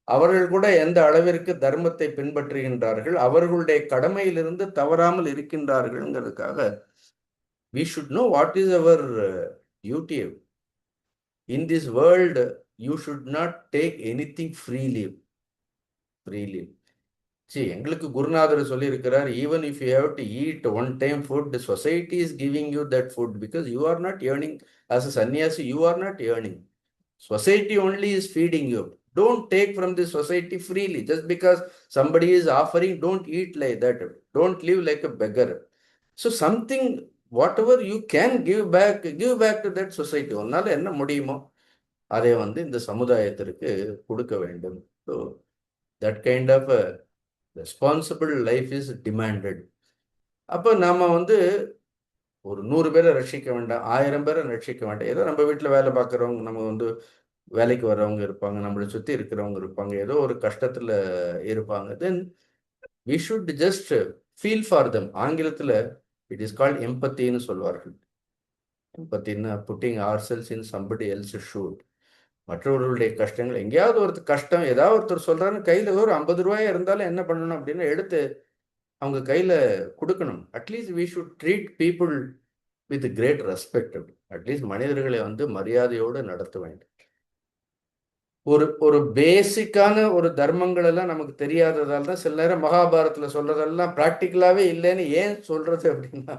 அவர்கள் கூட எந்த அளவிற்கு தர்மத்தை பின்பற்றுகின்றார்கள், அவர்களுடைய கடமையிலிருந்து தவறாமல் இருக்கின்றார்கள்ங்கிறதுக்காக we should know what is our duty. In this world, you should not take anything freely. See, எங்களுக்கு குருநாதர் சொல்லி இருக்கிறார், even if you have to eat one time food, the society is giving you that food because you are not earning. As a sannyasi, you are not earning. Society only is feeding you. Don't take from the society freely. Just because somebody is offering, don't eat like that. Don't live like a beggar. So something, whatever you can give back to that society. உன்னால என்ன முடியுமோ அதை வந்து இந்த சமுதாயத்திற்கு கொடுக்க வேண்டும். So that kind of a responsible life is demanded. அப்போ நாம வந்து ஒரு 100 பேரை ரட்சிக்க வேண்டாம், 1000 பேரை ரட்சிக்க வேண்டாம். ஏதோ நம்ம வீட்டில் வேலை பார்க்குறவங்க, நம்ம வந்து வேலைக்கு வர்றவங்க இருப்பாங்க, நம்மளை சுற்றி இருக்கிறவங்க இருப்பாங்க, ஏதோ ஒரு கஷ்டத்தில் இருப்பாங்க. Then we should just feel for them. ஆங்கிலத்தில் இட் இஸ் கால்ட் எம்பத்தின்னு சொல்வார்கள். எம்பத்தின்னா putting ourselves in somebody else shoes. மற்றவர்களுடைய கஷ்டங்கள், எங்கேயாவது ஒருத்தர் கஷ்டம், ஏதாவது ஒருத்தர் சொல்றாரு, கையில ஒரு 50 ரூபாய் இருந்தாலும் என்ன பண்ணணும் அப்படின்னு எடுத்து அவங்க கையில கொடுக்கணும். At least we should treat people with great respect. At least மனிதர்களை வந்து மரியாதையோடு நடத்த வேண்டும். ஒரு பேசிக்கான ஒரு தர்மங்கள் எல்லாம் நமக்கு தெரியாததால் தான் சில நேரம் மகாபாரத்தில் சொல்றதெல்லாம் ப்ராக்டிக்கலாகவே இல்லைன்னு ஏன் சொல்றது அப்படின்னா,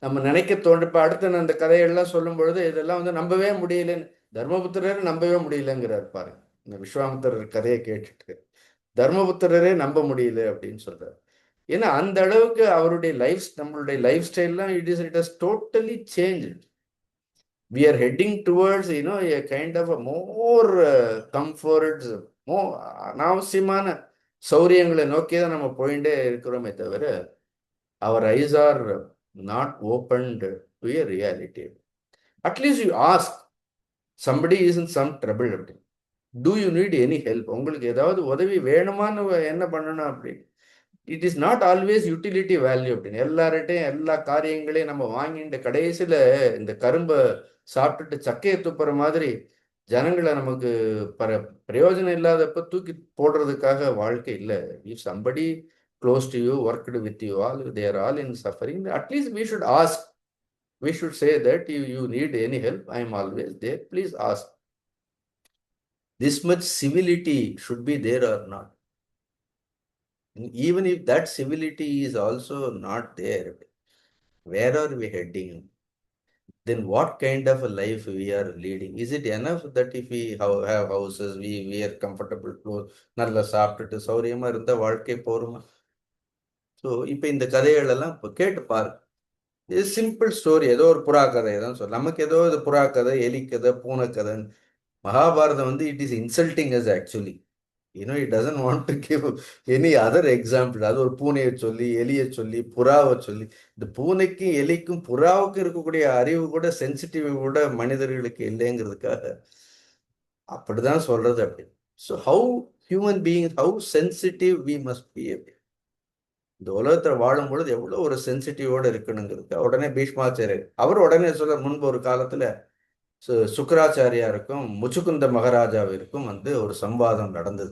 நம்ம நினைக்க தோன்றப்ப அடுத்து அந்த கதையெல்லாம் சொல்லும் பொழுது இதெல்லாம் வந்து நம்பவே முடியலன்னு, தர்மபுத்திரரை நம்பவே முடியலங்கிறார் பாருங்க. இந்த விஸ்வாமித்திரர் கதையை கேட்டுட்டு தர்மபுத்திரரே நம்ப முடியல அப்படின்னு சொல்றாரு. ஏன்னா அந்த அளவுக்கு அவருடைய நம்மளுடைய லைஃப் ஸ்டைல்லாம் it has totally change. We are heading towards, a kind of a more comfort, more அனாவசியமான சௌரியங்களை நோக்கி தான் நம்ம போயிட்டே இருக்கிறோமே தவிர our eyes are not opened to a reality. At least you ask, somebody is in some trouble, do you need any help? உங்களுக்கு ஏதாவது உதவி வேணுமான்னு என்ன பண்ணணும் அப்படி it is not always utility value அப்படின்னு எல்லார்ட்டையும் எல்லா காரியங்களையும் நம்ம வாங்கிட்டு கடைசியில் இந்த கரும்பை சாப்பிட்டுட்டு சக்கையை துப்புற மாதிரி ஜனங்களை நமக்கு பிரயோஜனம் இல்லாதப்ப தூக்கி போடுறதுக்காக வாழ்க்கை இல்லை. If somebody close to you worked with you all their all in suffering, at least we should ask, we should say that you need any help, I am always there, please ask. This much civility should be there or not. Even if that civility is also not there, where are we heading? Then what kind of a life we are leading? Is it enough that if we have houses, we wear comfortable clothes, நல்லா சாப்பிட்டுட்டு சௌரியமா இருந்த வாழ்க்கை போருமா? So இப்போ இந்த கதைகள் எல்லாம் இப்போ கேட்டு பாரு. இது சிம்பிள் ஸ்டோரி, ஏதோ ஒரு புறா கதை தான் சொல்ல. நமக்கு ஏதோ இது புறா கதை, எலி கதை, பூனை கதைன்னு. மகாபாரதம் வந்து it is insulting as actually. It doesn't want to give any other example. அது ஒரு பூனையை சொல்லி, எலியை சொல்லி, புறாவை சொல்லி. இந்த பூனைக்கும் எலிக்கும் புறாவுக்கும் இருக்கக்கூடிய அறிவு கூட, சென்சிட்டிவ் கூட மனிதர்களுக்கு இல்லைங்கிறதுக்காக அப்படிதான் சொல்றது அப்படி. So how human being, how sensitive we must be அப்படி. இந்த உலகத்தில் வாழும் பொழுது எவ்வளோ ஒரு சென்சிட்டிவோடு இருக்கணுங்கிறது உடனே பீஷ்மாச்சாரியர் அவர் உடனே சொல்ல. முன்பு ஒரு காலத்தில் சுக்கராச்சாரியாருக்கும் முச்சுக்குந்த மகாராஜாவிற்கும் வந்து ஒரு சம்வாதம் நடந்தது.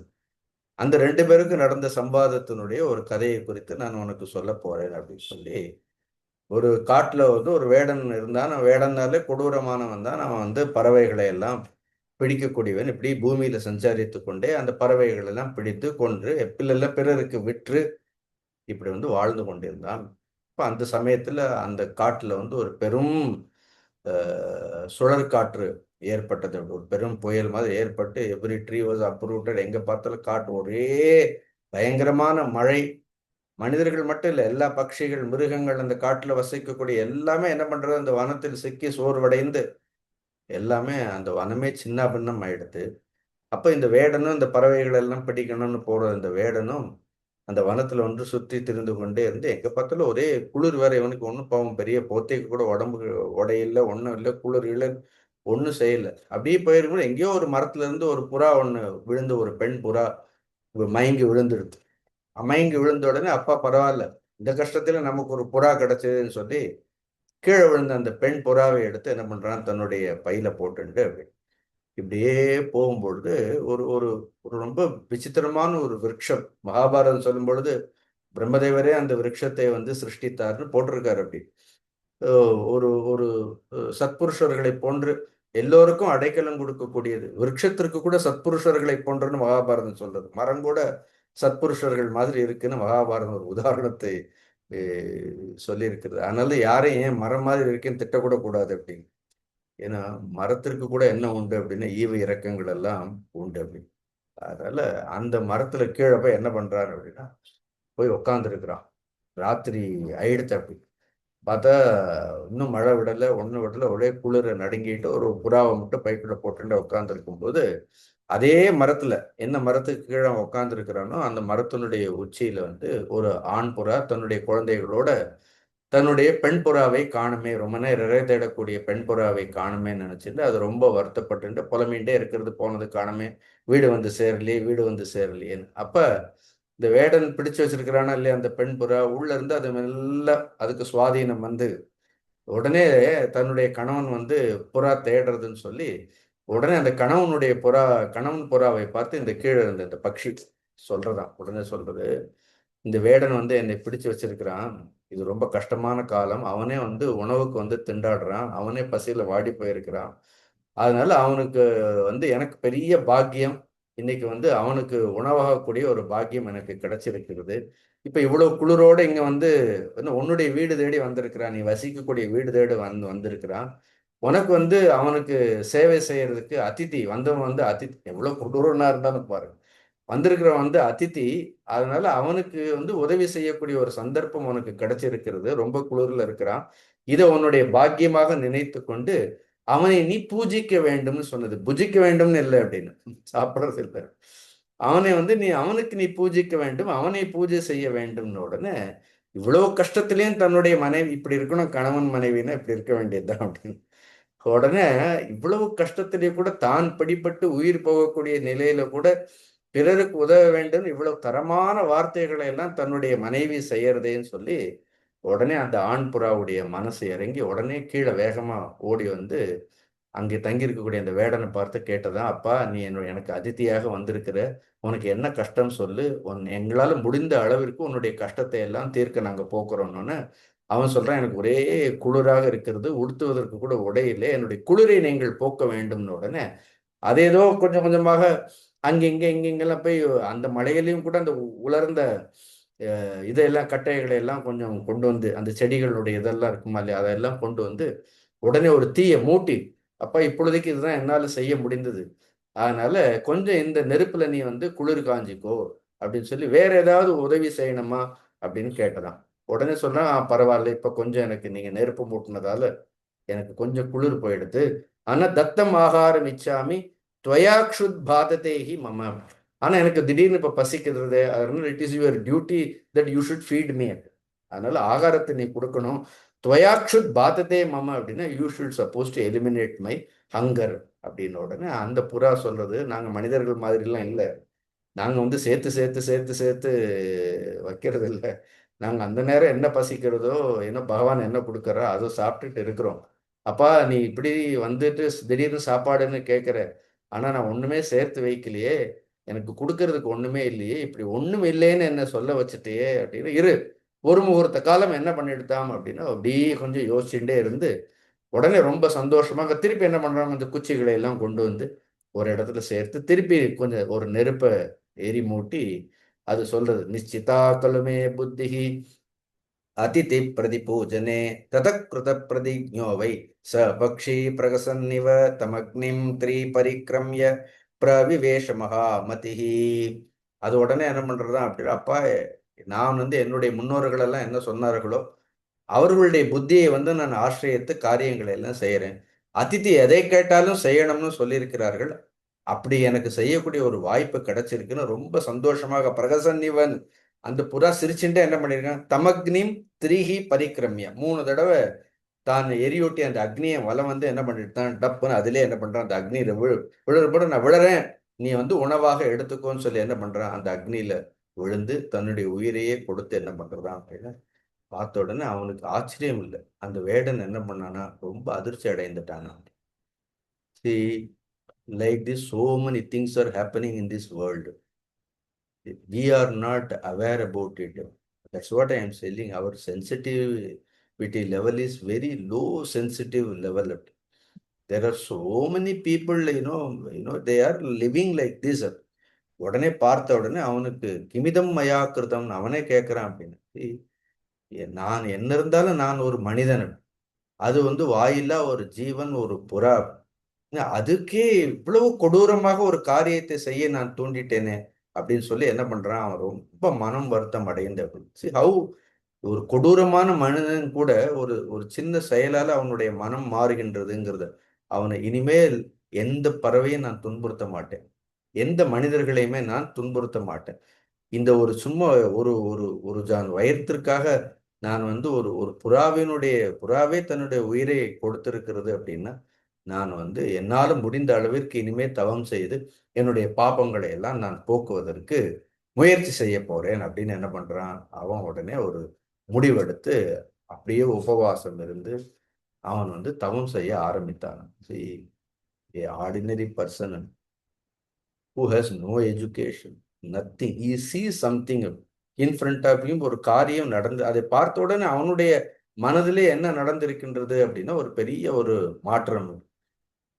அந்த 2 பேருக்கும் நடந்த சம்வாதத்தினுடைய ஒரு கதையை குறித்து நான் உனக்கு சொல்ல போறேன் அப்படின்னு சொல்லி, ஒரு காட்டுல வந்து ஒரு வேடன் இருந்தான். வேடன்னாலே கொடூரமானவன் தான். அவன் வந்து பறவைகளை எல்லாம் பிடிக்கக்கூடியவன். இப்படி பூமியில சஞ்சாரித்து கொண்டே அந்த பறவைகள் எல்லாம் பிடித்து கொன்று பிறருக்கு விற்று இப்படி வந்து வாழ்ந்து கொண்டிருந்தான். இப்போ அந்த சமயத்துல அந்த காட்டுல வந்து ஒரு பெரும் சுழற்காற்று ஏற்பட்டது. ஒரு பெரும் புயல் மாதிரி ஏற்பட்டு எவ்ரி ட்ரீ வாஸ் அப்ரூட்டட். எங்க பார்த்தாலும் காட்டு, ஒரே பயங்கரமான மழை. மனிதர்கள் மட்டும் இல்லை, எல்லா பட்சிகள், மிருகங்கள், அந்த காட்டுல வசிக்கக்கூடிய எல்லாமே என்ன பண்றது, அந்த வனத்தில் சிக்கி சோர்வடைந்து எல்லாமே அந்த வனமே சின்ன பின்னம் ஆயிடுது. அப்ப இந்த வேடனும் இந்த பறவைகள் எல்லாம் பிடிக்கணும்னு போற இந்த வேடனும் அந்த வனத்துல ஒன்று சுற்றி திரிந்து கொண்டே இருந்து எங்க பார்த்தாலும் ஒரே குளிர். வேற இவனுக்கு ஒன்றும் பாவம் பெரிய போத்தைக்கு கூட உடம்பு உடையில, ஒன்றும் இல்லை, குளிர் இல்லை, ஒன்றும் செய்யல. அப்படியே போயிருக்கும். எங்கேயோ ஒரு மரத்துல இருந்து ஒரு புறா ஒன்று விழுந்து, ஒரு பெண் புறா மயங்கி விழுந்துடுது. மயங்கி விழுந்த உடனே அப்பா பரவாயில்ல, இந்த கஷ்டத்துல நமக்கு ஒரு புறா கிடைச்சதுன்னு சொல்லி கீழே விழுந்த அந்த பெண் புறாவை எடுத்து என்ன பண்றான், தன்னுடைய பையில போட்டுட்டு இப்படியே போகும்பொழுது ஒரு ஒரு ஒரு ரொம்ப விசித்திரமான ஒரு விருட்சம். மகாபாரதம் சொல்லும் பொழுது பிரம்மதேவரே அந்த விருட்சத்தை வந்து சிருஷ்டித்தார்னு போட்டிருக்காரு. அப்படி ஒரு ஒரு சத்புருஷர்களை போன்று எல்லோருக்கும் அடைக்கலம் கொடுக்கக்கூடியது. விருட்சத்திற்கு கூட சத்புருஷர்களை போன்றுன்னு மகாபாரதம் சொல்றது. மரம் கூட சத்புருஷர்கள் மாதிரி இருக்குன்னு மகாபாரதம் ஒரு உதாரணத்தை சொல்லியிருக்கிறது. அதனால யாரையும் ஏன் மரம் மாதிரி இருக்குன்னு திட்டக்கூட கூடாது அப்படின்னு. ஏன்னா மரத்திற்கு கூட என்ன உண்டு அப்படின்னா ஈவு இறக்கங்கள் எல்லாம் உண்டு அப்படின்னு. அதனால அந்த மரத்துல கீழே போய் என்ன பண்றாரு அப்படின்னா போய் உட்காந்துருக்கிறான். ராத்திரி ஆயிடுச்சு. அப்படி பார்த்தா இன்னும் மழை விடலை, ஒன்றும் விடலை, ஒரே குளிர நடுங்கிட்டு ஒரு புறாவை மட்டும் பைக்குள்ள போட்டுட்டு உட்காந்துருக்கும் போது அதே மரத்துல, என்ன மரத்துக்கு கீழே உட்காந்துருக்கிறானோ அந்த மரத்தினுடைய உச்சியில வந்து ஒரு ஆண் புறா தன்னுடைய குழந்தைகளோட தன்னுடைய பெண் புறாவை காணுமே, ரொம்ப நேரம் தேடக்கூடிய பெண் புறாவை காணுமேன்னு நினைச்சிட்டு அது ரொம்ப வருத்தப்பட்டு புலம்பின்ண்டே இருக்கிறது. போனது காணுமே, வீடு வந்து சேரலையே, வீடு வந்து சேரலையேன்னு. அப்ப இந்த வேடன் பிடிச்சு வச்சிருக்கிறானா இல்லையா அந்த பெண் புறா, உள்ள இருந்து அது மெல்ல அதுக்கு சுவாதீனம் வந்து உடனே தன்னுடைய கணவன் வந்து புறா தேடுறதுன்னு சொல்லி உடனே அந்த கணவன் புறாவை பார்த்து இந்த கீழே இருந்த இந்த பக்ஷி சொல்றதான். உடனே சொல்றது, இந்த வேடன் வந்து என்னை பிடிச்சு வச்சிருக்கிறான், இது ரொம்ப கஷ்டமான காலம், அவனே வந்து உணவுக்கு வந்து திண்டாடுறான், அவனே பசியில வாடி போயிருக்கிறான், அதனால அவனுக்கு வந்து எனக்கு பெரிய பாக்கியம், இன்னைக்கு வந்து அவனுக்கு உணவாகக்கூடிய ஒரு பாக்கியம் எனக்கு கிடைச்சிருக்கிறது. இப்ப இவ்வளவு குளிரோட இங்க வந்து உன்னுடைய வீடு தேடி வந்திருக்கிறான், நீ வசிக்கக்கூடிய வீடு தேடி வந்திருக்கிறான், உனக்கு வந்து அவனுக்கு சேவை செய்யறதுக்கு அதிதி வந்தவன் வந்து அதிதி, எவ்வளவு கொடூரனா இருந்தாலும் பாருங்க, வந்திருக்கிறவன் வந்து அதிதி, அதனால அவனுக்கு வந்து உதவி செய்யக்கூடிய ஒரு சந்தர்ப்பம் உனக்கு கிடைச்சிருக்கிறது, ரொம்ப குளிர்ல இருக்கிறான், இதை உன்னுடைய பாக்கியமாக நினைத்து கொண்டு அவனை நீ பூஜிக்க வேண்டும்னு சொன்னது. புஜிக்க வேண்டும்னு இல்லை அப்படின்னு, சாப்பிட்றது இல்லை, அவனை வந்து அவனுக்கு நீ பூஜிக்க வேண்டும், அவனை பூஜை செய்ய வேண்டும்னு. உடனே இவ்வளவு கஷ்டத்திலையும் தன்னுடைய மனைவி இப்படி இருக்கணும், கணவன் மனைவினா இப்படி இருக்க வேண்டியதுதான் அப்படின்னு. உடனே இவ்வளவு கஷ்டத்திலேயே கூட தான் படிப்பட்டு உயிர் போகக்கூடிய நிலையில கூட பிறருக்கு உதவ வேண்டும் இவ்வளவு தரமான வார்த்தைகளை எல்லாம் தன்னுடைய மனைவி செய்யறதேன்னு சொல்லி உடனே அந்த ஆண் புறாவுடைய மனசு இறங்கி உடனே கீழே வேகமா ஓடி வந்து அங்கே தங்கியிருக்கக்கூடிய அந்த வேடனை பார்த்து கேட்டதான், அப்பா நீ எனக்கு அதிதியாக வந்திருக்கிற, உனக்கு என்ன கஷ்டம் சொல்லு, எங்களால் முடிந்த அளவிற்கு உன்னுடைய கஷ்டத்தை எல்லாம் தீர்க்க நாங்கள் போக்குறோம்னு அவன் சொல்றான். எனக்கு ஒரே குளிராக இருக்கிறது, உடுத்துவதற்கு கூட உடை இல்லை, என்னுடைய குளிரை நீங்கள் போக்க வேண்டும்னு உடனே அது ஏதோ கொஞ்சம் கொஞ்சமாக இங்கெங்கெல்லாம் போய் அந்த மலையிலையும் கூட அந்த உலர்ந்த இதெல்லாம் கட்டைகளை எல்லாம் கொஞ்சம் கொண்டு வந்து அந்த செடிகளுடைய இதெல்லாம் இருக்குமா இல்லையா அதெல்லாம் கொண்டு வந்து உடனே ஒரு தீயை மூட்டி, அப்பா இப்பொழுதைக்கு இதுதான் என்னால் செய்ய முடிந்தது, அதனால கொஞ்சம் இந்த நெருப்புல நீ வந்து குளிர் காஞ்சிக்கோ அப்படின்னு சொல்லி வேற ஏதாவது உதவி செய்யணுமா அப்படின்னு கேட்டதான். உடனே சொன்னா பரவாயில்ல, இப்ப கொஞ்சம் எனக்கு நீங்க நெருப்பு மூட்டினதால எனக்கு கொஞ்சம் குளிர் போயிடுது. ஆனா தத்தம் ஆகாரம் இச்சாமி துவயாக்ஷுத் பாததேஹி மம. ஆனா எனக்கு திடீர்னு இப்ப பசிக்கிறது, அதனால it is your duty that you should feet me. அதனால ஆகாரத்தை நீ கொடுக்கணும். துவயாக்ஷுத் பாததே மம அப்படின்னா you should suppose to eliminate my hunger அப்படின்னு உடனே அந்த புறா சொல்றது, நாங்க மனிதர்கள் மாதிரிலாம் இல்லை, நாங்க வந்து சேர்த்து சேர்த்து சேர்த்து சேர்த்து வைக்கிறது இல்லை, நாங்க அந்த நேரம் என்ன பசிக்கிறதோ என்ன பகவான் என்ன கொடுக்கறோ அதை சாப்பிட்டுட்டு இருக்கிறோம். அப்பா நீ இப்படி வந்துட்டு திடீர்னு சாப்பாடுன்னு கேட்குற, ஆனா நான் ஒண்ணுமே சேர்த்து வைக்கலையே, எனக்கு கொடுக்கறதுக்கு ஒண்ணுமே இல்லையே, இப்படி ஒண்ணும் இல்லைன்னு என்ன சொல்ல வச்சுட்டே அப்படின்னு இரு, ஒரு முகூர்த்த காலம் என்ன பண்ணிடுதாம் அப்படின்னா அப்படியே கொஞ்சம் யோசிச்சுட்டே இருந்து உடனே ரொம்ப சந்தோஷமாக திருப்பி என்ன பண்றாங்க, அந்த குச்சிகளை எல்லாம் கொண்டு வந்து ஒரு இடத்துல சேர்த்து திருப்பி கொஞ்சம் ஒரு நெருப்பை எரி மூட்டி அது சொல்றது, நிச்சிதா கலுமே புத்திஹி அதிதி பிரதிபூஜனே ததக்ருத பிரதிஜோ வை ச பக்ஷி பிரகசன்னிவ தமக்னிம் த்ரீ பரிக்ரம்ய பிரவிவேஷ மகாமதிஹி. அது உடனே என்ன பண்றதா அப்படி, அப்பா நான் வந்து என்னுடைய முன்னோர்கள் எல்லாம் என்ன சொன்னார்களோ அவர்களுடைய புத்தியை வந்து நான் ஆசிரியத்து காரியங்களை எல்லாம் செய்யறேன். அதித்தி எதை கேட்டாலும் செய்யணும்னு சொல்லியிருக்கிறார்கள். அப்படி எனக்கு செய்யக்கூடிய ஒரு வாய்ப்பு கிடைச்சிருக்குன்னு ரொம்ப சந்தோஷமாக பிரகசன்னிவன் அந்த புறா சிரிச்சுட்டே என்ன பண்ணிருக்கான், தமக்னிம் திரிஹி பரிக்கிரமிய 3 தடவை தான் எரியூட்டி அந்த அக்னியை வலம் வந்து என்ன பண்ணிட்டான், டப்புன்னு அதிலே என்ன பண்றான், அந்த அக்னியில விழுறப்பட நான் விழறேன், நீ வந்து உணவாக எடுத்துக்கோன்னு சொல்லி என்ன பண்றான், அந்த அக்னியில விழுந்து தன்னுடைய உயிரையே கொடுத்து என்ன பண்றான் அப்படின்னா பார்த்த உடனே அவனுக்கு ஆச்சரியம் இல்லை. அந்த வேடன் என்ன பண்ணானா ரொம்ப அதிர்ச்சி அடைந்துட்டானா. See, like this, so many things are happening in this world. We are not aware about it. That's what I am saying. Our sensitivity level is very low sensitive level. There are so many people, they are living like this. உடனே பார்த்த உடனே அவனுக்கு கிமிதம் மயா கிருதம் அவனே கேட்கிறான் அப்படின்னு. நான் என்ன இருந்தாலும் நான் ஒரு மனிதன், அது வந்து வாயில்லா ஒரு ஜீவன், ஒரு புறா, அதுக்கே இவ்வளவு கொடூரமாக ஒரு காரியத்தை செய்ய நான் தூண்டிட்டேனே அப்படின்னு சொல்லி என்ன பண்றான், அவன் ரொம்ப மனம் வருத்தம் அடைந்த. See how ஒரு கொடூரமான மனிதன் கூட ஒரு ஒரு சின்ன செயலால அவனுடைய மனம் மாறுகின்றதுங்கிறது. அவனை இனிமேல் எந்த பறவையும் நான் துன்புறுத்த மாட்டேன், எந்த மனிதர்களையுமே நான் துன்புறுத்த மாட்டேன். இந்த ஒரு சும்மா ஒரு ஒரு ஒரு ஜான் வயிற்றிற்காக நான் வந்து ஒரு ஒரு புறாவே தன்னுடைய உயிரை கொடுத்திருக்கிறது அப்படின்னா நான் வந்து என்னால் முடிந்த அளவிற்கு இனிமே தவம் செய்து என்னுடைய பாபங்களை எல்லாம் நான் போக்குவதற்கு முயற்சி செய்ய போறேன் அப்படின்னு என்ன பண்றான், அவன் உடனே ஒரு முடிவெடுத்து அப்படியே உபவாசம் இருந்து அவன் வந்து தவம் செய்ய ஆரம்பித்தான். Ordinary person who has no education, nothing, he sees something in front of him, ஒரு காரியம் நடந்து அதை பார்த்த உடனே அவனுடைய மனதிலே என்ன நடந்திருக்கின்றது அப்படின்னா ஒரு பெரிய ஒரு மாற்றம்.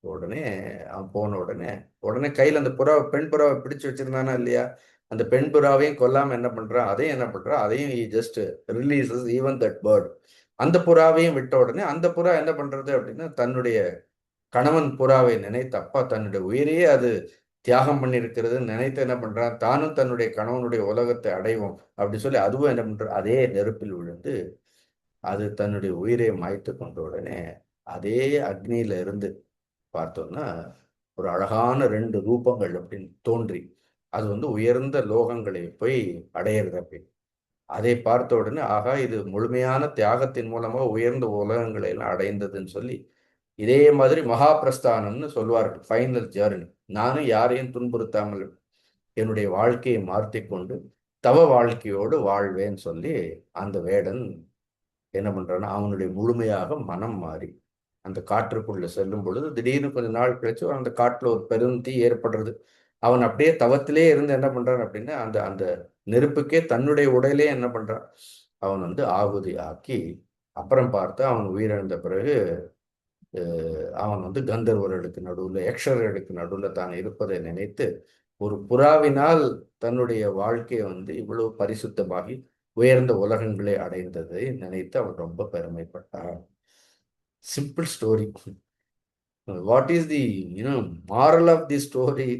உடனே அவன் போன உடனே உடனே கையில் அந்த பெண் புறாவை பிடிச்சு வச்சிருந்தானா இல்லையா, அந்த பெண் புறாவையும் கொல்லாம என்ன பண்றான், அதையும் என்ன பண்றான், அதையும் just releases even that bird. அந்த புறாவையும் விட்ட உடனே அந்த புறா என்ன பண்றது அப்படின்னா தன்னுடைய கணவன் புறாவை நினைத்து, அப்பா தன்னுடைய உயிரையே அது தியாகம் பண்ணியிருக்கிறது நினைத்து என்ன பண்றான், தானும் தன்னுடைய கணவனுடைய உலகத்தை அடைவோம் அப்படி சொல்லி அதுவும் என்ன பண்ற, அதே நெருப்பில் விழுந்து அது தன்னுடைய உயிரை மாய்த்து கொண்ட உடனே அதே அக்னியில இருந்து பார்த்தோம்னா ஒரு அழகான 2 ரூபங்கள் அப்படின்னு தோன்றி அது வந்து உயர்ந்த லோகங்களை போய் அடையிறது அப்படின்னு. அதை பார்த்த உடனே ஆகா இது முழுமையான தியாகத்தின் மூலமாக உயர்ந்த உலகங்களை எல்லாம் அடைந்ததுன்னு சொல்லி இதே மாதிரி மகாபிரஸ்தானம்னு சொல்வார்கள், ஃபைனல் ஜேர்னி. நானும் யாரையும் துன்புறுத்தாமல் என்னுடைய வாழ்க்கையை மாற்றிக்கொண்டு தவ வாழ்க்கையோடு வாழ்வேன்னு சொல்லி அந்த வேடன் என்ன பண்றான்னா அவனுடைய முழுமையாக மனம் மாறி அந்த காற்றுக்குள்ள செல்லும் பொழுது திடீர்னு கொஞ்ச நாள் கழிச்சு அந்த காட்டுல ஒரு பெரும் தீ ஏற்படுறது. அவன் அப்படியே தவத்திலே இருந்து என்ன பண்றான் அப்படின்னா அந்த அந்த நெருப்புக்கே தன்னுடைய உடலே என்ன பண்றான், அவன் வந்து ஆகுதி ஆக்கி அப்புறம் பார்த்தா அவன் உயிரிழந்த பிறகு அவன் வந்து கந்தர்வர்களுக்கு நடுவில் யக்ஷர்களுக்கு நடுவில் தான் இருப்பதை நினைத்து ஒரு புறாவினால் தன்னுடைய வாழ்க்கையை வந்து இவ்வளவு பரிசுத்தமாகி உயர்ந்த உலகங்களை அடைந்ததை நினைத்து அவன் ரொம்ப பெருமைப்பட்டான். Simple story. What is the moral of the story?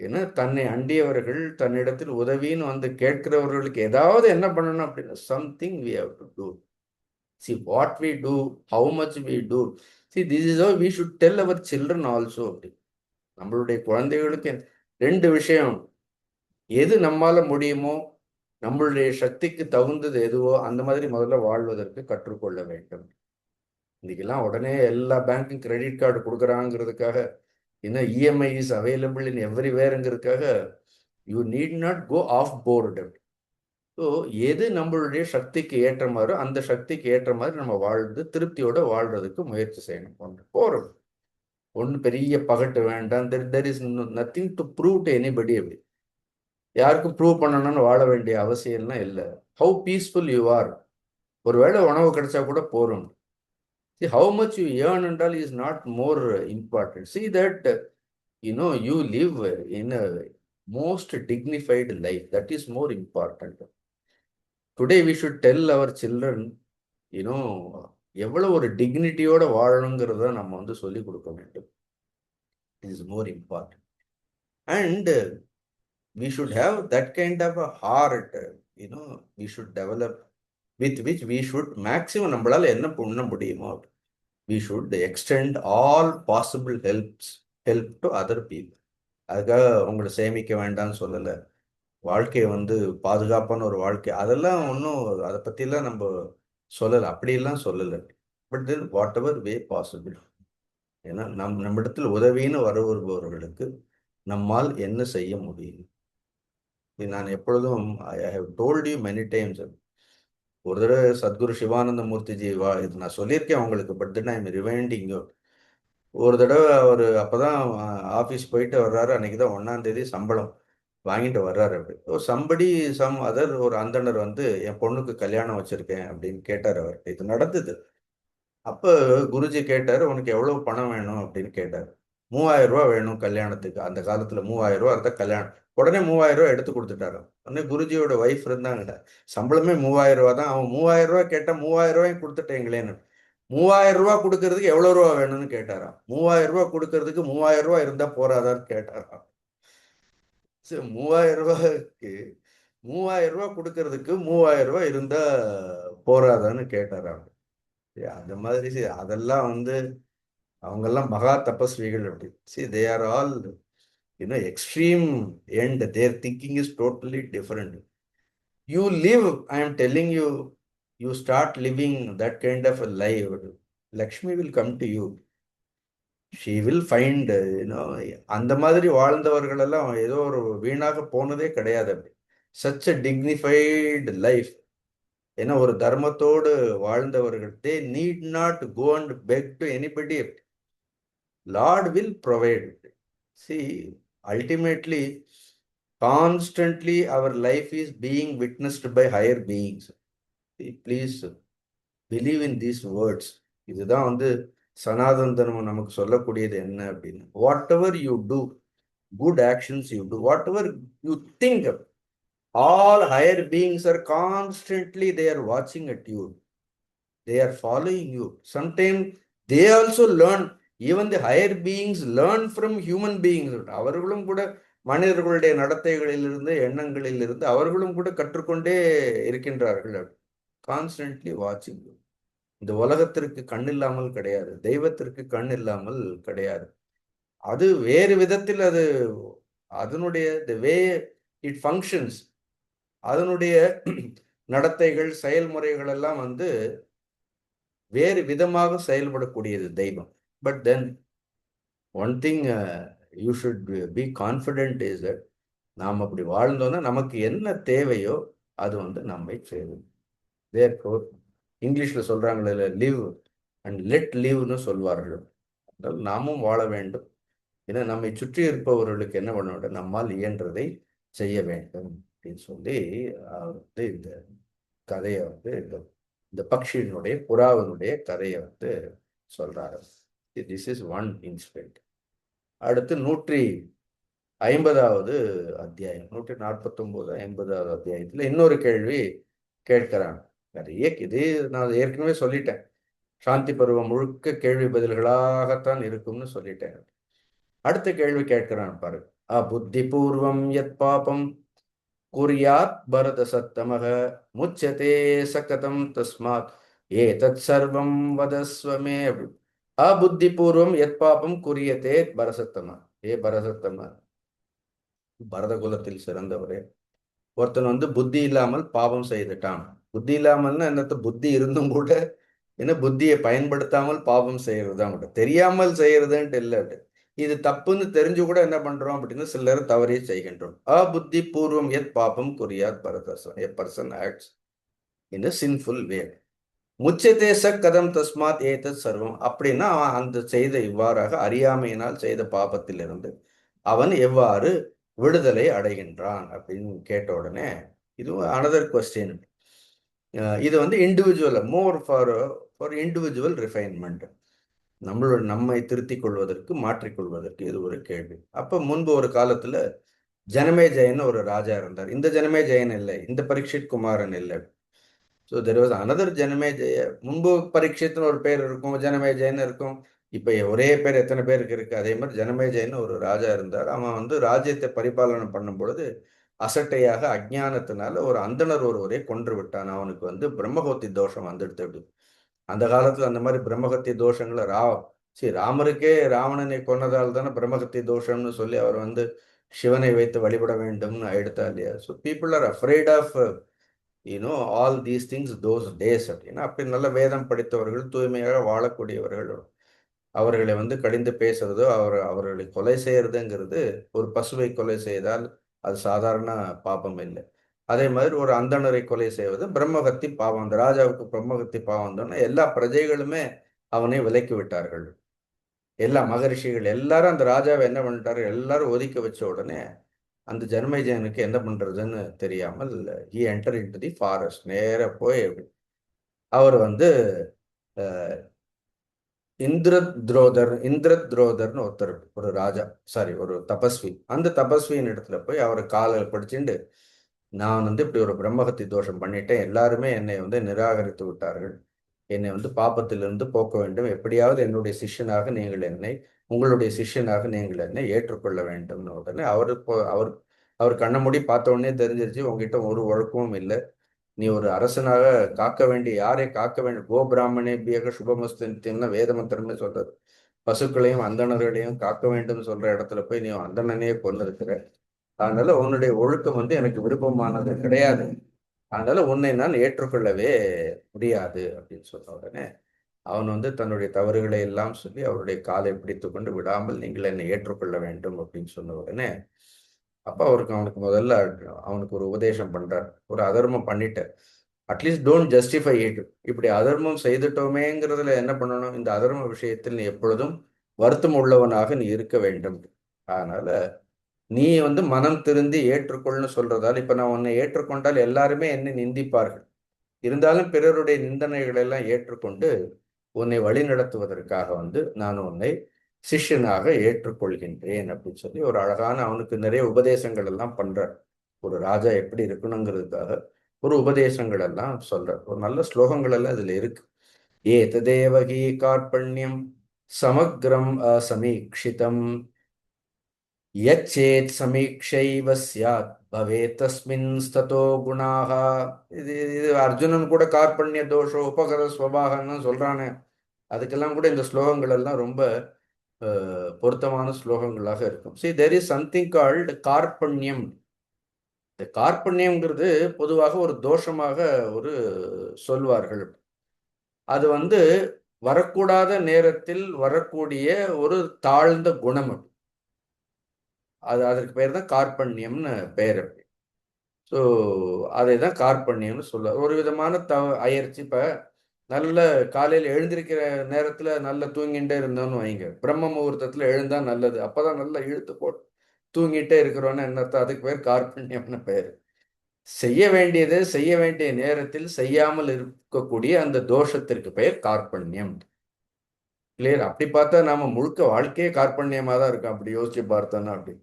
ஏன்னா தன்னை அண்டியவர்கள் தன்னிடத்தில் உதவின்னு வந்து கேட்கிறவர்களுக்கு ஏதாவது என்ன பண்ணணும் அப்படின்னா something we have to do. See what we do, how much we do. See, this is how we should tell our children also. நம்மளுடைய குழந்தைகளுக்கு ரெண்டு விஷயம், எது நம்மால முடியுமோ நம்மளுடைய சக்திக்கு தகுந்தது எதுவோ அந்த மாதிரி முதல்ல வாழ்வதற்கு கற்றுக்கொள்ள வேண்டும். இன்னைக்கெல்லாம் உடனே எல்லா பேங்க்கும் கிரெடிட் கார்டு கொடுக்குறாங்கிறதுக்காக, இன்னும் இஎம்ஐ இஸ் அவைலபிள் இன் எவ்ரிவேர்ங்கிறதுக்காக you need not go off board. So எது நம்மளுடைய சக்திக்கு ஏற்ற மாதிரி அந்த சக்திக்கு ஏற்ற மாதிரி நம்ம வாழ்ந்து திருப்தியோட வாழ்றதுக்கு முயற்சி செய்யணும். ஒன்று போகிறோம், ஒன்று பெரிய பகட்டு வேண்டாம். There is nothing to prove to anybody. அப்படி யாருக்கும் ப்ரூவ் பண்ணணும்னு வாழ வேண்டிய அவசியம்லாம் இல்லை. How peaceful you are. ஒருவேளை உணவு கிடைச்சா கூட போகிறோம். See how much you earn and all is not more important. See that you live in a most dignified life. That is more important. Today we should tell our children, எவ்வளவு ஒரு டிக்னிட்டியோட வாழணுங்கிறத நம்ம வந்து சொல்லி கொடுக்க வேண்டும். It is more important. And we should have that kind of a heart, we should develop, with which we should maximum நம்மளால என்ன பண்ண முடியுமோ we should extend all possible help to other people. அதுக்காக உங்களை சேமிக்க வேண்டாம்னு சொல்லலை. வாழ்க்கையை வந்து பாதுகாப்பான ஒரு வாழ்க்கை அதெல்லாம் ஒன்றும் அதை பற்றிலாம் நம்ம சொல்லலை, அப்படியெல்லாம் சொல்லலை. But then what ever way possible. ஏன்னா நம்மிடத்தில் உதவின்னு வருபவர்களுக்கு நம்மால் என்ன செய்ய முடியும்? நான் எப்பொழுதும் I have told you many times. ஒரு தடவை சத்குரு சிவானந்த மூர்த்திஜி இது நான் சொல்லியிருக்கேன் உங்களுக்கு. But then I am rewinding. ஒரு தடவை அவர் அப்போதான் ஆஃபீஸ் போயிட்டு வர்றாரு. அன்னைக்கு தான் 1ஆம் தேதி சம்பளம் வாங்கிட்டு வர்றாரு. அப்படி சம்படி அதர் ஒரு அந்தனர் வந்து என் பொண்ணுக்கு கல்யாணம் வச்சிருக்கேன் அப்படின்னு கேட்டார். அவர் இது நடந்தது. அப்போ குருஜி கேட்டார், உனக்கு எவ்வளவு பணம் வேணும் அப்படின்னு கேட்டார். 3000 ரூபா வேணும் கல்யாணத்துக்கு. அந்த காலத்துல 3000 ரூபா இருந்தா கல்யாணம். உடனே 3000 ரூபா எடுத்து கொடுத்துட்டாரு. உடனே குருஜியோட ஒய்ஃப் இருந்தாங்க, சம்பளமே 3000 ரூபா தான், அவன் 3000 ரூபா கேட்டா 3000 ரூபாயும் கொடுத்துட்டேங்களேன்னு. 3000 ரூபா கொடுக்கறதுக்கு எவ்வளவு ரூபா வேணும்னு கேட்டாராம். 3000 ரூபா கொடுக்கறதுக்கு 3000 ரூபா இருந்தா போறாதான்னு கேட்டாராம். 3000 ரூபாய்க்கு 3000 ரூபா கொடுக்கறதுக்கு 3000 ரூபா இருந்தா போறாதான்னு கேட்டாராம். அந்த மாதிரி அதெல்லாம் வந்து அவங்கெல்லாம் மகா தபஸ்விகள். அப்படி they are all extreme end. Their thinking is totally different. You live, I am telling you, you start living that kind of a life, Lakshmi will come to you. She will find. அந்த மாதிரி வாழ்ந்தவர்கள் எல்லாம் ஏதோ ஒரு வீணாக போனதே கிடையாது. அப்படி சச் அ டிக்னிஃபைடு லைஃப். ஏன்னா ஒரு தர்மத்தோடு வாழ்ந்தவர்கள், they need not go and beg to anybody. Lord will provide. See, ultimately, constantly our life is being witnessed by higher beings. See, please believe in these words. இதுதான் வந்து சனாதன தர்மம் நமக்கு சொல்லக்கூடியது என்ன அப்படின்னு. Whatever you do, good actions you do, whatever you think, all higher beings are constantly, they are watching at you, they are following you. Sometimes they also learn. Even the higher beings learn from human beings. அவர்களும் கூட மனிதர்களுடைய நடத்தைகளிலிருந்து எண்ணங்களிலிருந்து அவர்களும் கூட கற்றுக்கொண்டே இருக்கின்றார்கள். Constantly வாட்சிங். இந்த உலகத்திற்கு கண் இல்லாமல் கிடையாது, தெய்வத்திற்கு கண் இல்லாமல் கிடையாது. அது வேறு விதத்தில் அது அதனுடைய the way it functions, அதனுடைய நடத்தைகள் செயல்முறைகள் எல்லாம் வந்து வேறு விதமாக செயல்படக்கூடியது தெய்வம். But then one thing you should be confident is that நாம் அப்படி வாழ்ந்தோன்னா நமக்கு என்ன தேவையோ அது வந்து நம்மை சேரும். தேர்ஃபோர் இங்கிலீஷில் சொல்கிறாங்களே, லிவ் அண்ட் லெட் லிவ்னு சொல்வார்கள். அதனால் நாமும் வாழ வேண்டும். ஏன்னா நம்மை சுற்றி இருப்பவர்களுக்கு என்ன பண்ண வேண்டும், நம்மால் இயன்றதை செய்ய வேண்டும் அப்படின்னு சொல்லி வந்து இந்த கதையை வந்து இந்த பக்ஷியினுடைய புறாவினுடைய கதையை வந்து சொல்றாரு. This is one incident. அடுத்து 150வது அத்தியாயம், 149 50வது அத்தியாயத்தில் இன்னொரு கேள்வி கேட்கிறான். நிறைய இது நான் ஏற்கனவே சொல்லிட்டேன், சாந்தி பருவம் முழுக்க கேள்வி பதில்களாகத்தான் இருக்கும்னு சொல்லிட்டேன். அடுத்த கேள்வி கேட்கிறான் பாரு. அபுத்தி பூர்வம் யத் பாபம் குர்யாத் பரத சத்தமக முச்சதே சகதம் தஸ்மாத் ஏதத் சர்வம் வதஸ்வமே. அபுத்தி பூர்வம் யத் பாபம் குரியத்தே பரசத்தம. ஏ பரசத்தம, பரத குலத்தில் சிறந்தவரே, ஒருத்தன் வந்து புத்தி இல்லாமல் பாவம் செய்துட்டான். புத்தி இல்லாமல்னா என்னத்த, புத்தி இருந்தும் கூட என்ன புத்தியை பயன்படுத்தாமல் பாவம் செய்யறது தான் கூட, தெரியாமல் செய்யறதுன்ட்டு இல்லை. இது தப்புன்னு தெரிஞ்சு கூட என்ன பண்றோம் அப்படின்னா சிலர் தவறே செய்கின்றோம். அபுத்தி பூர்வம் எத் பாபம் குறியாத் பரதசம். A person acts in a sinful way. முச்சதேச கதம் தஸ்மாத் ஏதத் சர்வம். அப்படின்னா அவன் அந்த செய்த இவ்வாறாக அறியாமையினால் செய்த பாபத்திலிருந்து அவன் எவ்வாறு விடுதலை அடைகின்றான் அப்படின்னு கேட்ட உடனே இது அனதர் கொஸ்டின். இது வந்து individual, more for individual refinement, நம்மை திருத்திக் கொள்வதற்கு, மாற்றிக்கொள்வதற்கு இது ஒரு கேள்வி. அப்ப முன்பு ஒரு காலத்துல ஜனமேஜயன் ஒரு ராஜா இருந்தார். இந்த ஜனமேஜயன் இல்லை, இந்த பரீட்சித் குமாரன் இல்லை. So there was another Janamejaya. முன்பு பரீட்சித்னு ஒரு பேர் இருக்கும், ஜனமேஜயன் இருக்கும். இப்ப ஒரே பேர் எத்தனை பேருக்கு இருக்கு. அதே மாதிரி ஜனமேஜயன் ஒரு ராஜா இருந்தார். அவன் வந்து ராஜ்யத்தை பரிபாலனை பண்ணும் பொழுது அசட்டையாக அஜ்ஞானத்தினால ஒரு அந்தணர் ஒருவரை கொன்று விட்டான். அவனுக்கு வந்து பிரம்மஹத்தி தோஷம் வந்துடுது. அந்த காலத்துல அந்த மாதிரி பிரம்மஹத்தி தோஷங்களை ராமருக்கே ராவணனை கொன்னதால் தானே பிரம்மஹத்தி தோஷம்னு சொல்லி அவர் வந்து சிவனை வைத்து வழிபட வேண்டும்னு எடுத்தா இல்லையா. So people are afraid of all these things those days அப்படின்னா. அப்படி நல்ல வேதம் படித்தவர்கள், தூய்மையாக வாழக்கூடியவர்கள், அவர்களை வந்து கடிந்து பேசுறதோ அவர்களை கொலை செய்யறதுங்கிறது, ஒரு பசுவை கொலை செய்தால் அது சாதாரண பாபம் இல்லை. அதே மாதிரி ஒரு அந்தணரை கொலை செய்வது பிரம்மஹத்தி பாவம். அந்த ராஜாவுக்கு பிரம்மஹத்தி பாவம் தானே. எல்லா பிரஜைகளுமே அவனை விலக்கி விட்டார்கள். எல்லா மகரிஷிகள் எல்லாரும் அந்த ராஜாவை என்ன பண்ணிட்டாரு, எல்லாரும் ஒதுக்கி வச்ச உடனே அந்த ஜனமேஜயனுக்கு என்ன பண்றதுன்னு தெரியாமல் he enter into the forest. நேர போய் அவர் வந்து இந்திரத்ரோதர்னு ஒருத்தர், ஒரு ராஜா, சாரி ஒரு தபஸ்வி. அந்த தபஸ்வியின் இடத்துல போய் அவரை காலில் படிச்சுண்டு, நான் வந்து இப்படி ஒரு பிரம்மஹத்தி தோஷம் பண்ணிட்டேன், எல்லாருமே என்னை வந்து நிராகரித்து விட்டார்கள், என்னை வந்து பாப்பத்திலிருந்து போக்க வேண்டும், எப்படியாவது என்னுடைய சிஷ்யனாக நீங்கள் என்னை, உங்களுடைய சிஷ்யனாக நீங்கள் என்னை ஏற்றுக்கொள்ள வேண்டும்னு உடனே அவர் கண்ண மூடி பார்த்த உடனே தெரிஞ்சிருச்சு, உங்ககிட்ட ஒரு ஒழுக்கமும் இல்லை, நீ ஒரு அரசனாக காக்க வேண்டிய, யாரை காக்க வேண்டும், கோ பிராமணே பியக சுபமஸ்தின்னு வேத மந்திரமே சொல்றது. பசுக்களையும் அந்தணர்களையும் காக்க வேண்டும் சொல்ற இடத்துல போய் நீ அந்தணனையே கொண்டிருக்கிற, அதனால உன்னுடைய ஒழுக்கம் வந்து எனக்கு விருப்பமானது கிடையாது, அதனால உன்னை நான் ஏற்றுக்கொள்ளவே முடியாது அப்படின்னு சொன்ன உடனே அவன் வந்து தன்னுடைய தவறுகளை எல்லாம் சொல்லி அவருடைய காலை பிடித்து கொண்டு விடாமல், நீங்கள் என்னை ஏற்றுக்கொள்ள வேண்டும் அப்படின்னு சொன்ன உடனே அப்ப அவனுக்கு முதல்ல அவனுக்கு ஒரு உபதேசம் பண்றார். ஒரு அதர்மம் பண்ணிட்ட, அட்லீஸ்ட் டோன்ட் ஜஸ்டிஃபை இட். இப்படி அதர்மம் செய்துட்டோமேங்கிறதுல என்ன பண்ணணும், இந்த அதர்ம விஷயத்தில் நீ எப்பொழுதும் வருத்தம் உள்ளவனாக நீ இருக்க வேண்டும். அதனால நீ வந்து மனம் திருந்தி ஏற்றுக்கொள்னு சொல்றதால், இப்ப நான் உன்னை ஏற்றுக்கொண்டால் எல்லாருமே என்னை நிந்திப்பார்கள், இருந்தாலும் பிறருடைய நிந்தனைகளை எல்லாம் ஏற்றுக்கொண்டு உன்னை வழி நடத்துவதற்காக வந்து நான் உன்னை சிஷ்யனாக ஏற்றுக்கொள்கின்றேன் அப்படின்னு சொல்லி ஒரு அழகான, அவனுக்கு நிறைய உபதேசங்கள் எல்லாம் பண்றார். ஒரு ராஜா எப்படி இருக்கணுங்கிறதுக்காக ஒரு உபதேசங்கள் எல்லாம் சொல்றார். ஒரு நல்ல ஸ்லோகங்கள் எல்லாம் இதுல இருக்கு. ஏததேவகி கார்பண்யம் சமக்ரம் அசமீக்ஷிதம் யச்சேத் சமீக்ஷைவ ஸ்யாத் பவேத் தஸ்மின் ஸ்ததோ குணாக. இது அர்ஜுனன் கூட கார்பண்ய தோஷோ உபகர ஸ்வபாகன்னு சொல்றானே, அதுக்கெல்லாம் கூட இந்த ஸ்லோகங்கள் எல்லாம் ரொம்ப பொருத்தமான ஸ்லோகங்களாக இருக்கும். See, there is something called கார்பண்யம். இந்த கார்பண்யம்ங்கிறது பொதுவாக ஒரு தோஷமாக ஒரு சொல்வார்கள். அது வந்து வரக்கூடாத நேரத்தில் வரக்கூடிய ஒரு தாழ்ந்த குணம். அதற்கு பெயர் தான் கார்பண்யம்னு பெயர். ஸோ அதை தான் கார்பண்யம்னு சொல்லுவார். ஒரு விதமான அயற்சி. இப்போ நல்ல காலையில் எழுந்திருக்கிற நேரத்தில் நல்லா தூங்கிட்டே இருந்தோம்னு வைங்க, பிரம்ம முகூர்த்தத்தில் எழுந்தா நல்லது. அப்பதான் நல்லா இழுத்து போட்டு தூங்கிட்டே இருக்கிறோன்னு என்ன அர்த்தம்? அதுக்கு பேர் கார்பண்யம்னு பெயர். செய்ய வேண்டியது செய்ய வேண்டிய நேரத்தில் செய்யாமல் இருக்கக்கூடிய அந்த தோஷத்திற்கு பெயர் கார்பண்யம். கிளியர்? அப்படி பார்த்தா நாம முழுக்க வாழ்க்கையே கார்பண்யமாக தான் இருக்கும், அப்படி யோசிச்சு பார்த்தோன்னா. அப்படி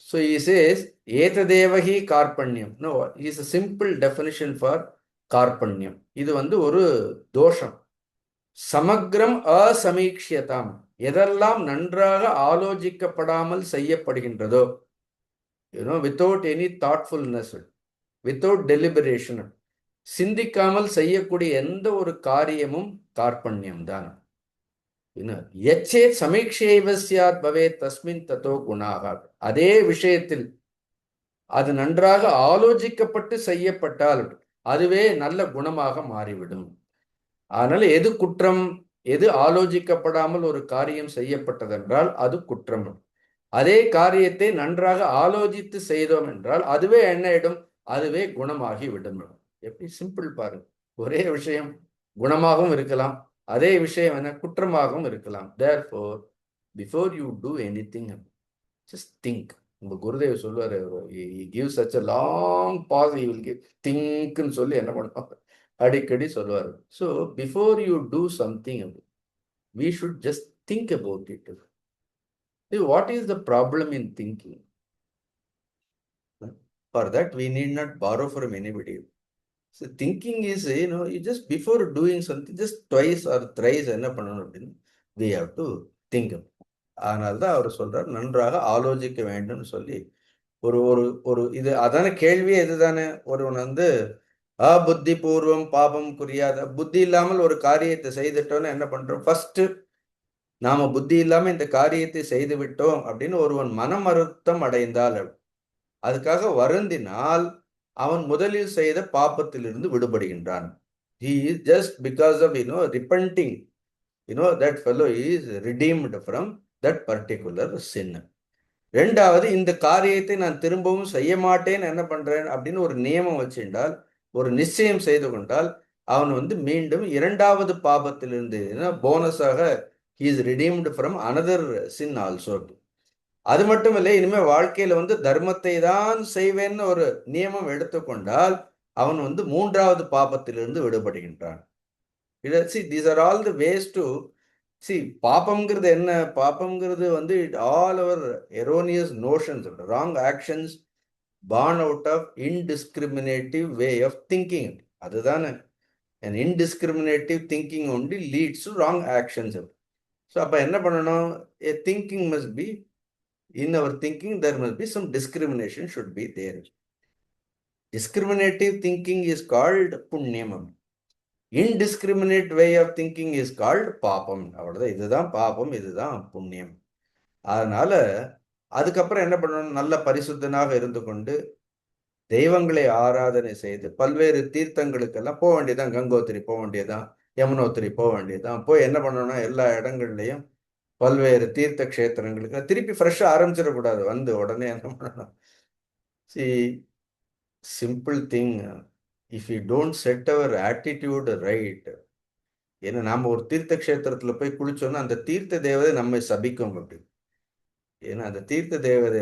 ஸோ he says ஏததேவகி கார்பண்யம். No, is a simple definition for கார்பண்யம். இது ஒரு தோஷம். சமக்ரம் அசமீக்ஷியதாம். எதெல்லாம் நன்றாக ஆலோசிக்கப்படாமல் செய்யப்படுகின்றதோ, without any thoughtfulness, without deliberation, சிந்திக்காமல் செய்யக்கூடிய எந்த ஒரு காரியமும் கார்பண்யம் தான். எச்சே சமீட்சைவ ஸ்யாத் பவேத் தஸ்மின் தத்தோ குணாக. அதே விஷயத்தில் அது நன்றாக ஆலோசிக்கப்பட்டு செய்யப்பட்டால் அதுவே நல்ல குணமாக மாறிவிடும். அதனால எது குற்றம்? எது ஆலோசிக்கப்படாமல் ஒரு காரியம் செய்யப்பட்டதென்றால் அது குற்றம். அதே காரியத்தை நன்றாக ஆலோசித்து செய்தோம் என்றால் அதுவே என்ன ஆயிடும்? அதுவே குணமாகி விடும். எப்படி சிம்பிள் பாருங்க. ஒரே விஷயம் குணமாகவும் இருக்கலாம், அதே விஷயம் என்ன குற்றமாகவும் இருக்கலாம். Therefore before you do anything, just think. உங்க குருதேவ் சொல்லுவாரு, give such a long pause, you will give திங்க்னு சொல்லி என்ன பண்ணுவாங்க அடிக்கடி சொல்லுவாரு. So before you do something we should just think about it. See, what is the problem in thinking? For that we need not borrow from anybody. So thinking is, you just before doing something, just twice or thrice என்ன பண்ணணும் அப்படின்னு we have to think. அதனால தான் அவர் சொல்றார் நன்றாக ஆலோசிக்க வேண்டும் சொல்லி. ஒரு ஒரு ஒரு இது அதான கேள்வியே இதுதானே. ஒருவன் புத்தி பூர்வம் பாபம் புரியாத, புத்தி இல்லாமல் ஒரு காரியத்தை செய்துட்டோன்னு என்ன பண்றோம்? ஃபர்ஸ்ட் நாம புத்தி இல்லாம இந்த காரியத்தை செய்து விட்டோம் அப்படின்னு ஒருவன் மனம் வருத்தம் அடைந்தால், அதுக்காக வருந்தினால் அவன் முதலில் செய்த பாப்பத்திலிருந்து விடுபடுகின்றான். He is just because of repenting, that fellow is redeemed from that particular sin. ரெண்டாவது, இந்த காரியத்தை நான் திரும்பவும் செய்ய மாட்டேன் என்ன பண்றேன் அப்படின்னு ஒரு நியமம் வச்சிருந்தால், ஒரு நிச்சயம் செய்து கொண்டால் அவன் மீண்டும் இரண்டாவது பாபத்திலிருந்து போனஸாக he is redeemed from another sin also. அது மட்டும் இல்லை, இனிமே வாழ்க்கையில தர்மத்தை தான் செய்வேன்னு ஒரு நியமம் எடுத்துக்கொண்டால் அவன் மூன்றாவது பாபத்திலிருந்து விடுபடுகின்றான். these are all the ways to see. பாபம்ங்கிறது என்ன? பாபம்ங்கிறது all our erroneous notions, wrong actions born out of indiscriminative way of thinking. அதுதானே. an indiscriminative thinking only leads to wrong actions. So அப்ப என்ன பண்ணணும்? a thinking must be, in our thinking there must be some discrimination should be there. Discriminative thinking is called punyam. Indiscriminate way of thinking is called பாபம். அவ்வளவுதான். இதுதான் பாபம், இதுதான் புண்ணியம். அதனால அதுக்கப்புறம் என்ன பண்ணணும்? நல்ல பரிசுத்தனாக இருந்து கொண்டு தெய்வங்களை ஆராதனை செய்து பல்வேறு தீர்த்தங்களுக்கெல்லாம் போக வேண்டியதான். கங்கோத்திரி போக வேண்டியதான், யமுனோத்திரி போக வேண்டியதான். போய் என்ன பண்ணணும்னா எல்லா இடங்கள்லையும் பல்வேறு தீர்த்த கஷேத்திரங்களுக்கு திருப்பி ஃப்ரெஷ்ஷா ஆரம்பிச்சிடக்கூடாது. உடனே என்ன பண்ணணும்? See, simple thing, if you don't set our attitude right, ஏன்னா நாம ஒரு தீர்த்த கஷேத்திரத்துல போய் குளிச்சோம்னா அந்த தீர்த்த தேவதை நம்மை சபிக்கும். அப்படி ஏன்னா அந்த தீர்த்த தேவதை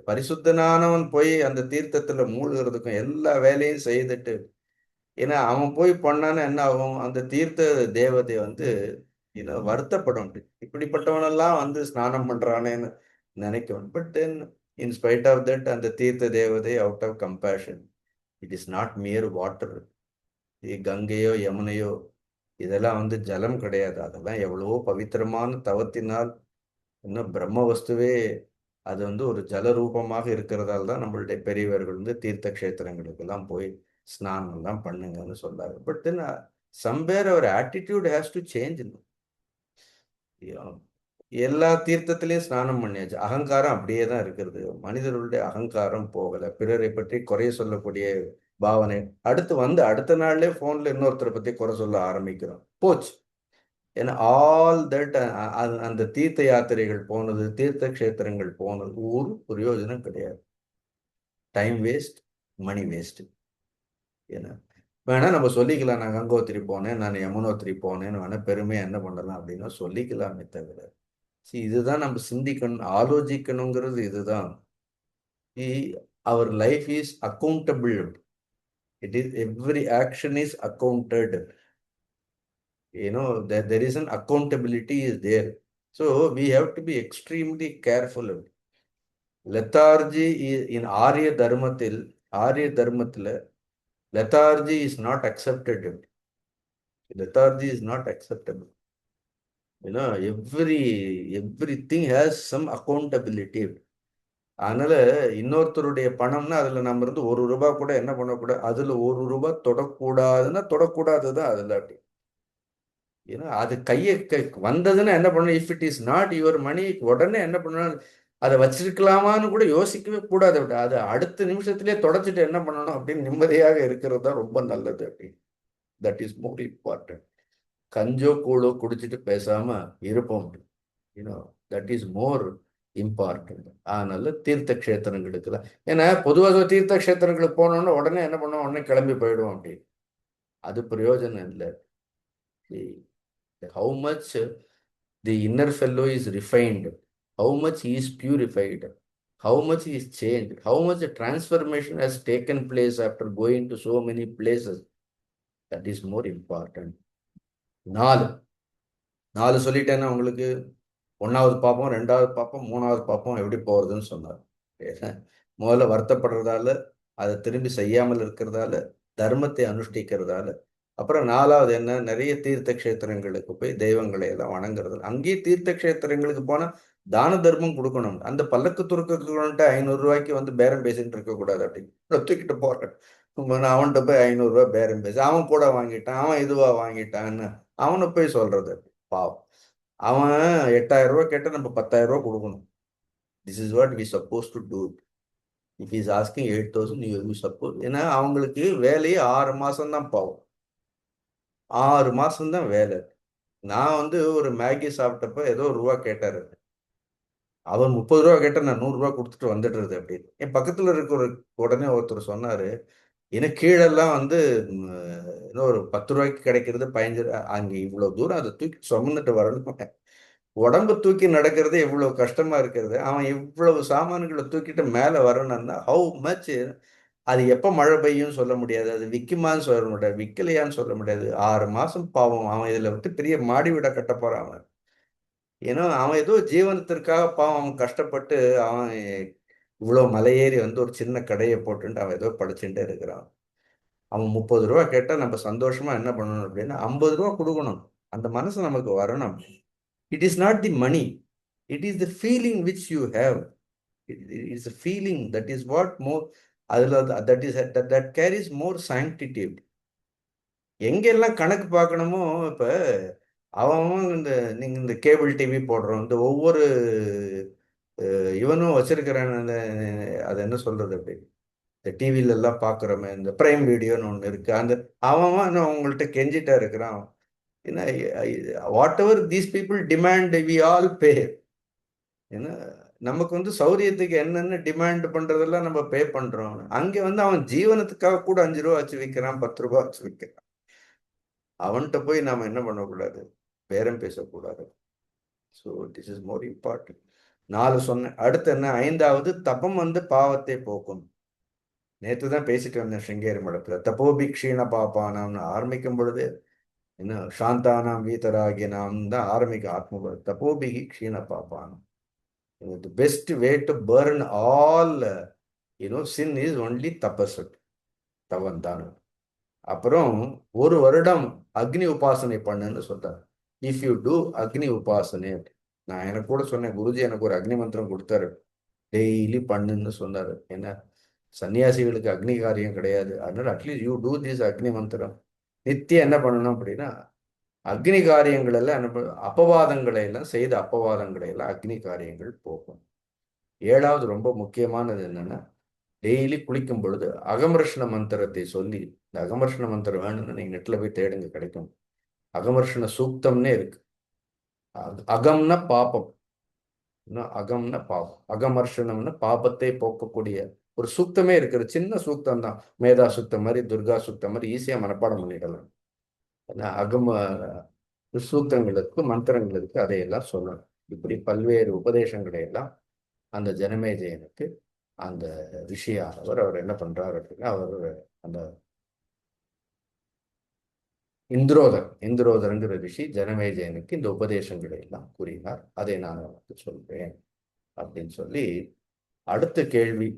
பரிசுத்தனானவன் போய் அந்த தீர்த்தத்துல மூழ்கிறதுக்கும் எல்லா வேலையும் செய்துட்டு, ஏன்னா அவன் போய் பண்ணான்னு என்ன ஆகும்? அந்த தீர்த்த தேவதை வருத்தப்படும். இப்படிப்பட்டவனெல்லாம் ஸ்நானம் பண்றானேன்னு நினைக்கும். But then in spite of that அந்த தீர்த்த தேவதை out of compassion, it is not mere water. கங்கையோ யமுனையோ இதெல்லாம் ஜலம் கிடையாது. அதெல்லாம் எவ்வளவோ பவித்திரமான தவத்தினால் பிரம்ம வஸ்துவே அது ஒரு ஜல ரூபமாக இருக்கிறதால தான் நம்மளுடைய பெரியவர்கள் தீர்த்த கஷேத்திரங்களுக்கெல்லாம் போய் ஸ்நானம் எல்லாம் பண்ணுங்கன்னு சொல்றாரு. But then somewhere our attitude has to change. எல்லா தீர்த்தத்திலையும் ஸ்நானம் பண்ணியாச்சு, அகங்காரம் அப்படியே தான் இருக்கிறது. மனிதர்களுடைய அகங்காரம் போகலை. பிறரை பற்றி குறைய சொல்லக்கூடிய பாவனை அடுத்து அடுத்த நாள்லயே போன்ல இன்னொருத்தரை பத்தி குறை சொல்ல ஆரம்பிக்கிறோம். போச்சு. ஏன்னா ஆல் தட் அந்த தீர்த்த யாத்திரைகள் போனது, தீர்த்த கஷேத்திரங்கள் போனது ஒரு பிரயோஜனம் கிடையாது. Time waste, money waste. ஏன்னா வேணா நம்ம சொல்லிக்கலாம், நான் கங்கோத்திரி போனேன், நான் யமுனோத்திரி போனேன்னு வேணா பெருமையா என்ன பண்ணலாம் அப்படின்னா சொல்லிக்கலாமே தவிர, இதுதான் நம்ம சிந்திக்கணும், ஆலோசிக்கணுங்கிறது இதுதான். Our life is accountable. It is every action is accounted. There is an accountability is there. So we have to be extremely careful. Lethargy is in Arya Dharmathila, lethargy is not accepted. Lethargy is not acceptable. Everything has some accountability. அதனால இன்னொருத்தருடைய பணம்னா அதுல நம்ம இருந்து ₹1 கூட என்ன பண்ணக்கூடாது, அதுல ₹1 தொடக்கூடாதுன்னா தொடக்கூடாதுதான் அதுல. அப்படி அது கையை வந்ததுன்னா என்ன பண்ணணும், if it is not your money, உடனே என்ன பண்ணணும், அதை வச்சிருக்கலாமான்னு கூட யோசிக்கவே கூடாது. அது அடுத்த நிமிஷத்திலே தொடச்சிட்டு என்ன பண்ணணும் அப்படின்னு நிம்மதியாக இருக்கிறது தான் ரொம்ப நல்லது. அப்படி தட் இஸ் மோர் இம்பார்ட்டன்ட். கஞ்சோ கூழோ குடிச்சிட்டு பேசாம இருப்போம். That is more important. அதனால தீர்த்த கஷேத்திரங்களுக்கு தான். ஏன்னா பொதுவாக தீர்த்த கஷேத்திரங்களுக்கு போனோம்னா உடனே என்ன பண்ணுவோம், உடனே கிளம்பி போயிடுவோம். அப்படி அது பிரயோஜனம் இல்லை. How much the inner fellow is refined, how much he is purified, how much he is changed, how much transformation has taken place after going to so many places. That is more important. நாலு சொல்லிட்டேன்னா உங்களுக்கு, 1வது பார்ப்போம், 2வது பார்ப்போம், 3வது பார்ப்போம் எப்படி போறதுன்னு சொன்னார். முதல்ல வருத்தப்படுறதால, அதை திரும்பி செய்யாமல் இருக்கிறதால, தர்மத்தை அனுஷ்டிக்கிறதால, அப்புறம் 4வது என்ன, நிறைய தீர்த்த கஷேத்திரங்களுக்கு போய் தெய்வங்களை எல்லாம் வணங்குறது. அங்கேயே தீர்த்த கஷேத்திரங்களுக்கு போனா தான தர்மம் கொடுக்கணும். அந்த பல்லக்கு துறக்கிறவன்ட்டு ₹500 வந்து பேரம் பேசிட்டு இருக்கக்கூடாது. அப்படின்னு தூக்கிட்டு போறேன், அவன்கிட்ட போய் ₹500 பேரம் பேசி அவன் கூட வாங்கிட்டான், அவன் இதுவா வாங்கிட்டான்னு அவனை போய் சொல்றது பாவம். அவன் ₹8000 கேட்ட நம்ம ₹10,000 கொடுக்கணும். This is what we suppose to do. If is asking 8,000 you suppose. ஏன்னா அவங்களுக்கு வேலையே 6 மாசம் தான் பாவம், 6 மாசம் தான் வேலை. நான் வந்து ஒரு மேகி சாப்பிட்டப்ப ஏதோ ₹1 கேட்டாரு. அவர் ₹30 கேட்ட நான் ₹100 கொடுத்துட்டு வந்துடுறது. அப்படின்னு என் பக்கத்துல இருக்கிற உடனே ஒருத்தர் சொன்னாரு, எனக்கு கீழெல்லாம் வந்து இன்னும் ஒரு ₹10 கிடைக்கிறது 15, அங்க இவ்வளவு தூரம் அதை தூக்கி சுமந்துட்டு வரணும், உடம்பு தூக்கி நடக்கிறது எவ்வளவு கஷ்டமா இருக்கிறது, அவன் இவ்வளவு சாமான்களை தூக்கிட்டு மேல வரணும்னா ஹவு மச். அது எப்ப மழை பெய்யும் சொல்ல முடியாது, அது விக்குமான்னு சொல்ல முடியாது, விக்கலையான்னு சொல்ல முடியாது. 6 மாசம் பாவம் அவன் இதுல விட்டு பெரிய மாடி வீட கட்ட போறான் அவன். ஏன்னா அவன் ஏதோ ஜீவனத்திற்காக பாவம் அவன் கஷ்டப்பட்டு அவன் இவ்வளவு மலையேறி வந்து ஒரு சின்ன கடையை போட்டுட்டு அவன் ஏதோ படிச்சுட்டே இருக்கிறான். அவன் ₹30 கேட்டா நம்ம சந்தோஷமா என்ன பண்ணணும் அப்படின்னா ₹50 கொடுக்கணும். அந்த மனசு நமக்கு வரணும். It is not the money, it is the feeling which you have. It is a feeling that is what more, that carries more sanctity. எங்கெல்லாம் கணக்கு பார்க்கணுமோ, இப்ப அவன் நீங்க இந்த கேபிள் டிவி போடுறோம், இந்த ஒவ்வொரு இவனும் வச்சிருக்கிறான், அது என்ன சொல்றது, அப்படி இந்த டிவில எல்லாம் பாக்குறோமே, இந்த பிரைம் வீடியோன்னு ஒண்ணு இருக்கு, அந்த அவன் உங்கள்கிட்ட கெஞ்சிட்டா இருக்கிறான். ஏன்னா whatever these people demand we all pay. ஏன்னா நமக்கு வந்து சௌரியத்துக்கு என்னென்ன டிமாண்ட் பண்றதெல்லாம் நம்ம பே பண்றோம். அங்க வந்து அவன் ஜீவனத்துக்காக கூட ₹5 வச்சு விற்கிறான், ₹10 வச்சு விற்கிறான். அவன்கிட்ட போய் நாம என்ன பண்ணக்கூடாது, பேரம் பேசக்கூடாது. So this is more important. 4 சொன்னேன். அடுத்து என்ன, 5வது தபம் வந்து பாவத்தை போக்கும். நேற்று தான் பேசிட்டு வந்தேன் ஸ்ருங்கேரி மடத்துல. தபோபி க்ஷீண பாப்பானாம்னு ஆரம்பிக்கும் பொழுது என்ன, சாந்தானாம் வீதராகினாம் தான் ஆரம்பிக்க ஆத்ம தபோபிகி க்ஷீண பாப்பானம். The best way to burn all sin is only tapasat, தவந்தான். அப்புறம் 1 வருடம் அக்னி உபாசனை பண்ணுன்னு சொல்றாரு. இஃப் யூ டூ அக்னி உபாசனை, நான் எனக்கு கூட சொன்னேன், குருஜி எனக்கு ஒரு அக்னி மந்திரம் கொடுத்தாரு, டெய்லி பண்ணுன்னு சொன்னாரு. ஏன்னா சன்னியாசிகளுக்கு அக்னி காரியம் கிடையாது, அதனால அட்லீஸ்ட் யூ டூ திஸ் அக்னி மந்திரம். நித்தியம் என்ன பண்ணணும் அப்படின்னா அக்னி காரியங்கள் எல்லாம், அப்பவாதங்களை எல்லாம் செய்த அப்பவாதங்களை எல்லாம் அக்னி காரியங்கள் போகும். 7வது ரொம்ப முக்கியமானது என்னன்னா, டெய்லி குளிக்கும் பொழுது அகமர்ஷண மந்திரத்தை சொல்லி, இந்த அகமர்ஷண மந்திரம் வேணும்னு நீங்க நெட்ல போய் தேடுங்க, கிடைக்கும். அகமர்ஷண சூக்தம்னே இருக்கு. அகம்னா பாபம், அகம்னா பாபம், அகமர்ஷனம்னா பாபத்தை போக்கக்கூடிய ஒரு சூக்தமே இருக்கிற சின்ன சூக்தம் தான். மேதா சூக்தம் மாதிரி, துர்கா சூக்தம் மாதிரி ஈஸியா மனப்பாடம் பண்ணிடலாம். அகம சூக்தங்களுக்கு, மந்திரங்களுக்கு அதையெல்லாம் சொல்லணும். இப்படி பல்வேறு உபதேசங்களை எல்லாம் அந்த ஜனமேஜயனுக்கு அந்த ரிஷியானவர் அவர் என்ன பண்றாரு அப்படின்னா, அவர் அந்த இந்திரோதரங்கிற ரிஷி ஜனமேஜயனுக்கு இந்த உபதேசங்களை எல்லாம் கூறினார். அதை நான் அவனுக்கு சொல்றேன் அப்படின்னு சொல்லி அடுத்த கேள்வி,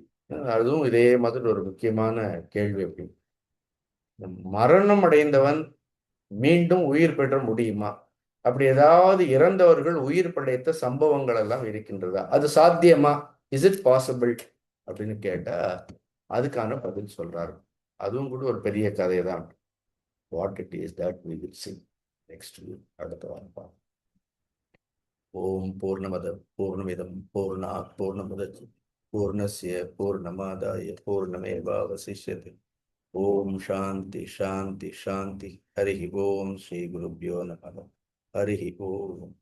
அதுவும் இதே மாதிரி ஒரு முக்கியமான கேள்வி. அப்படின்னு, மரணம் அடைந்தவன் மீண்டும் உயிர் பெற முடியுமா? அப்படி ஏதாவது இறந்தவர்கள் உயிர் படைத்த சம்பவங்கள் எல்லாம் இருக்கின்றதா? அது சாத்தியமா? இஸ் இட் பாசிபிள் அப்படின்னு கேட்டா அதுக்கான பதில் சொல்றாரு. அதுவும் கூட ஒரு பெரிய கதை தான். What it is that we will see next week. அடுத்த வாரம் பார்ப்போம். ஓம் பூர்ணமத பூர்ணமிதம் பூர்ணாத் பூர்ணமுதச்யதே பூர்ணஸ்ய பூர்ணமாதாய பூர்ணமேவாவசிஷ்யதே. ஓம் சாந்தி சாந்தி சாந்தி. ஹரி ஓம் ஸ்ரீ குருப்யோ நமः. ஹரி ஓம்.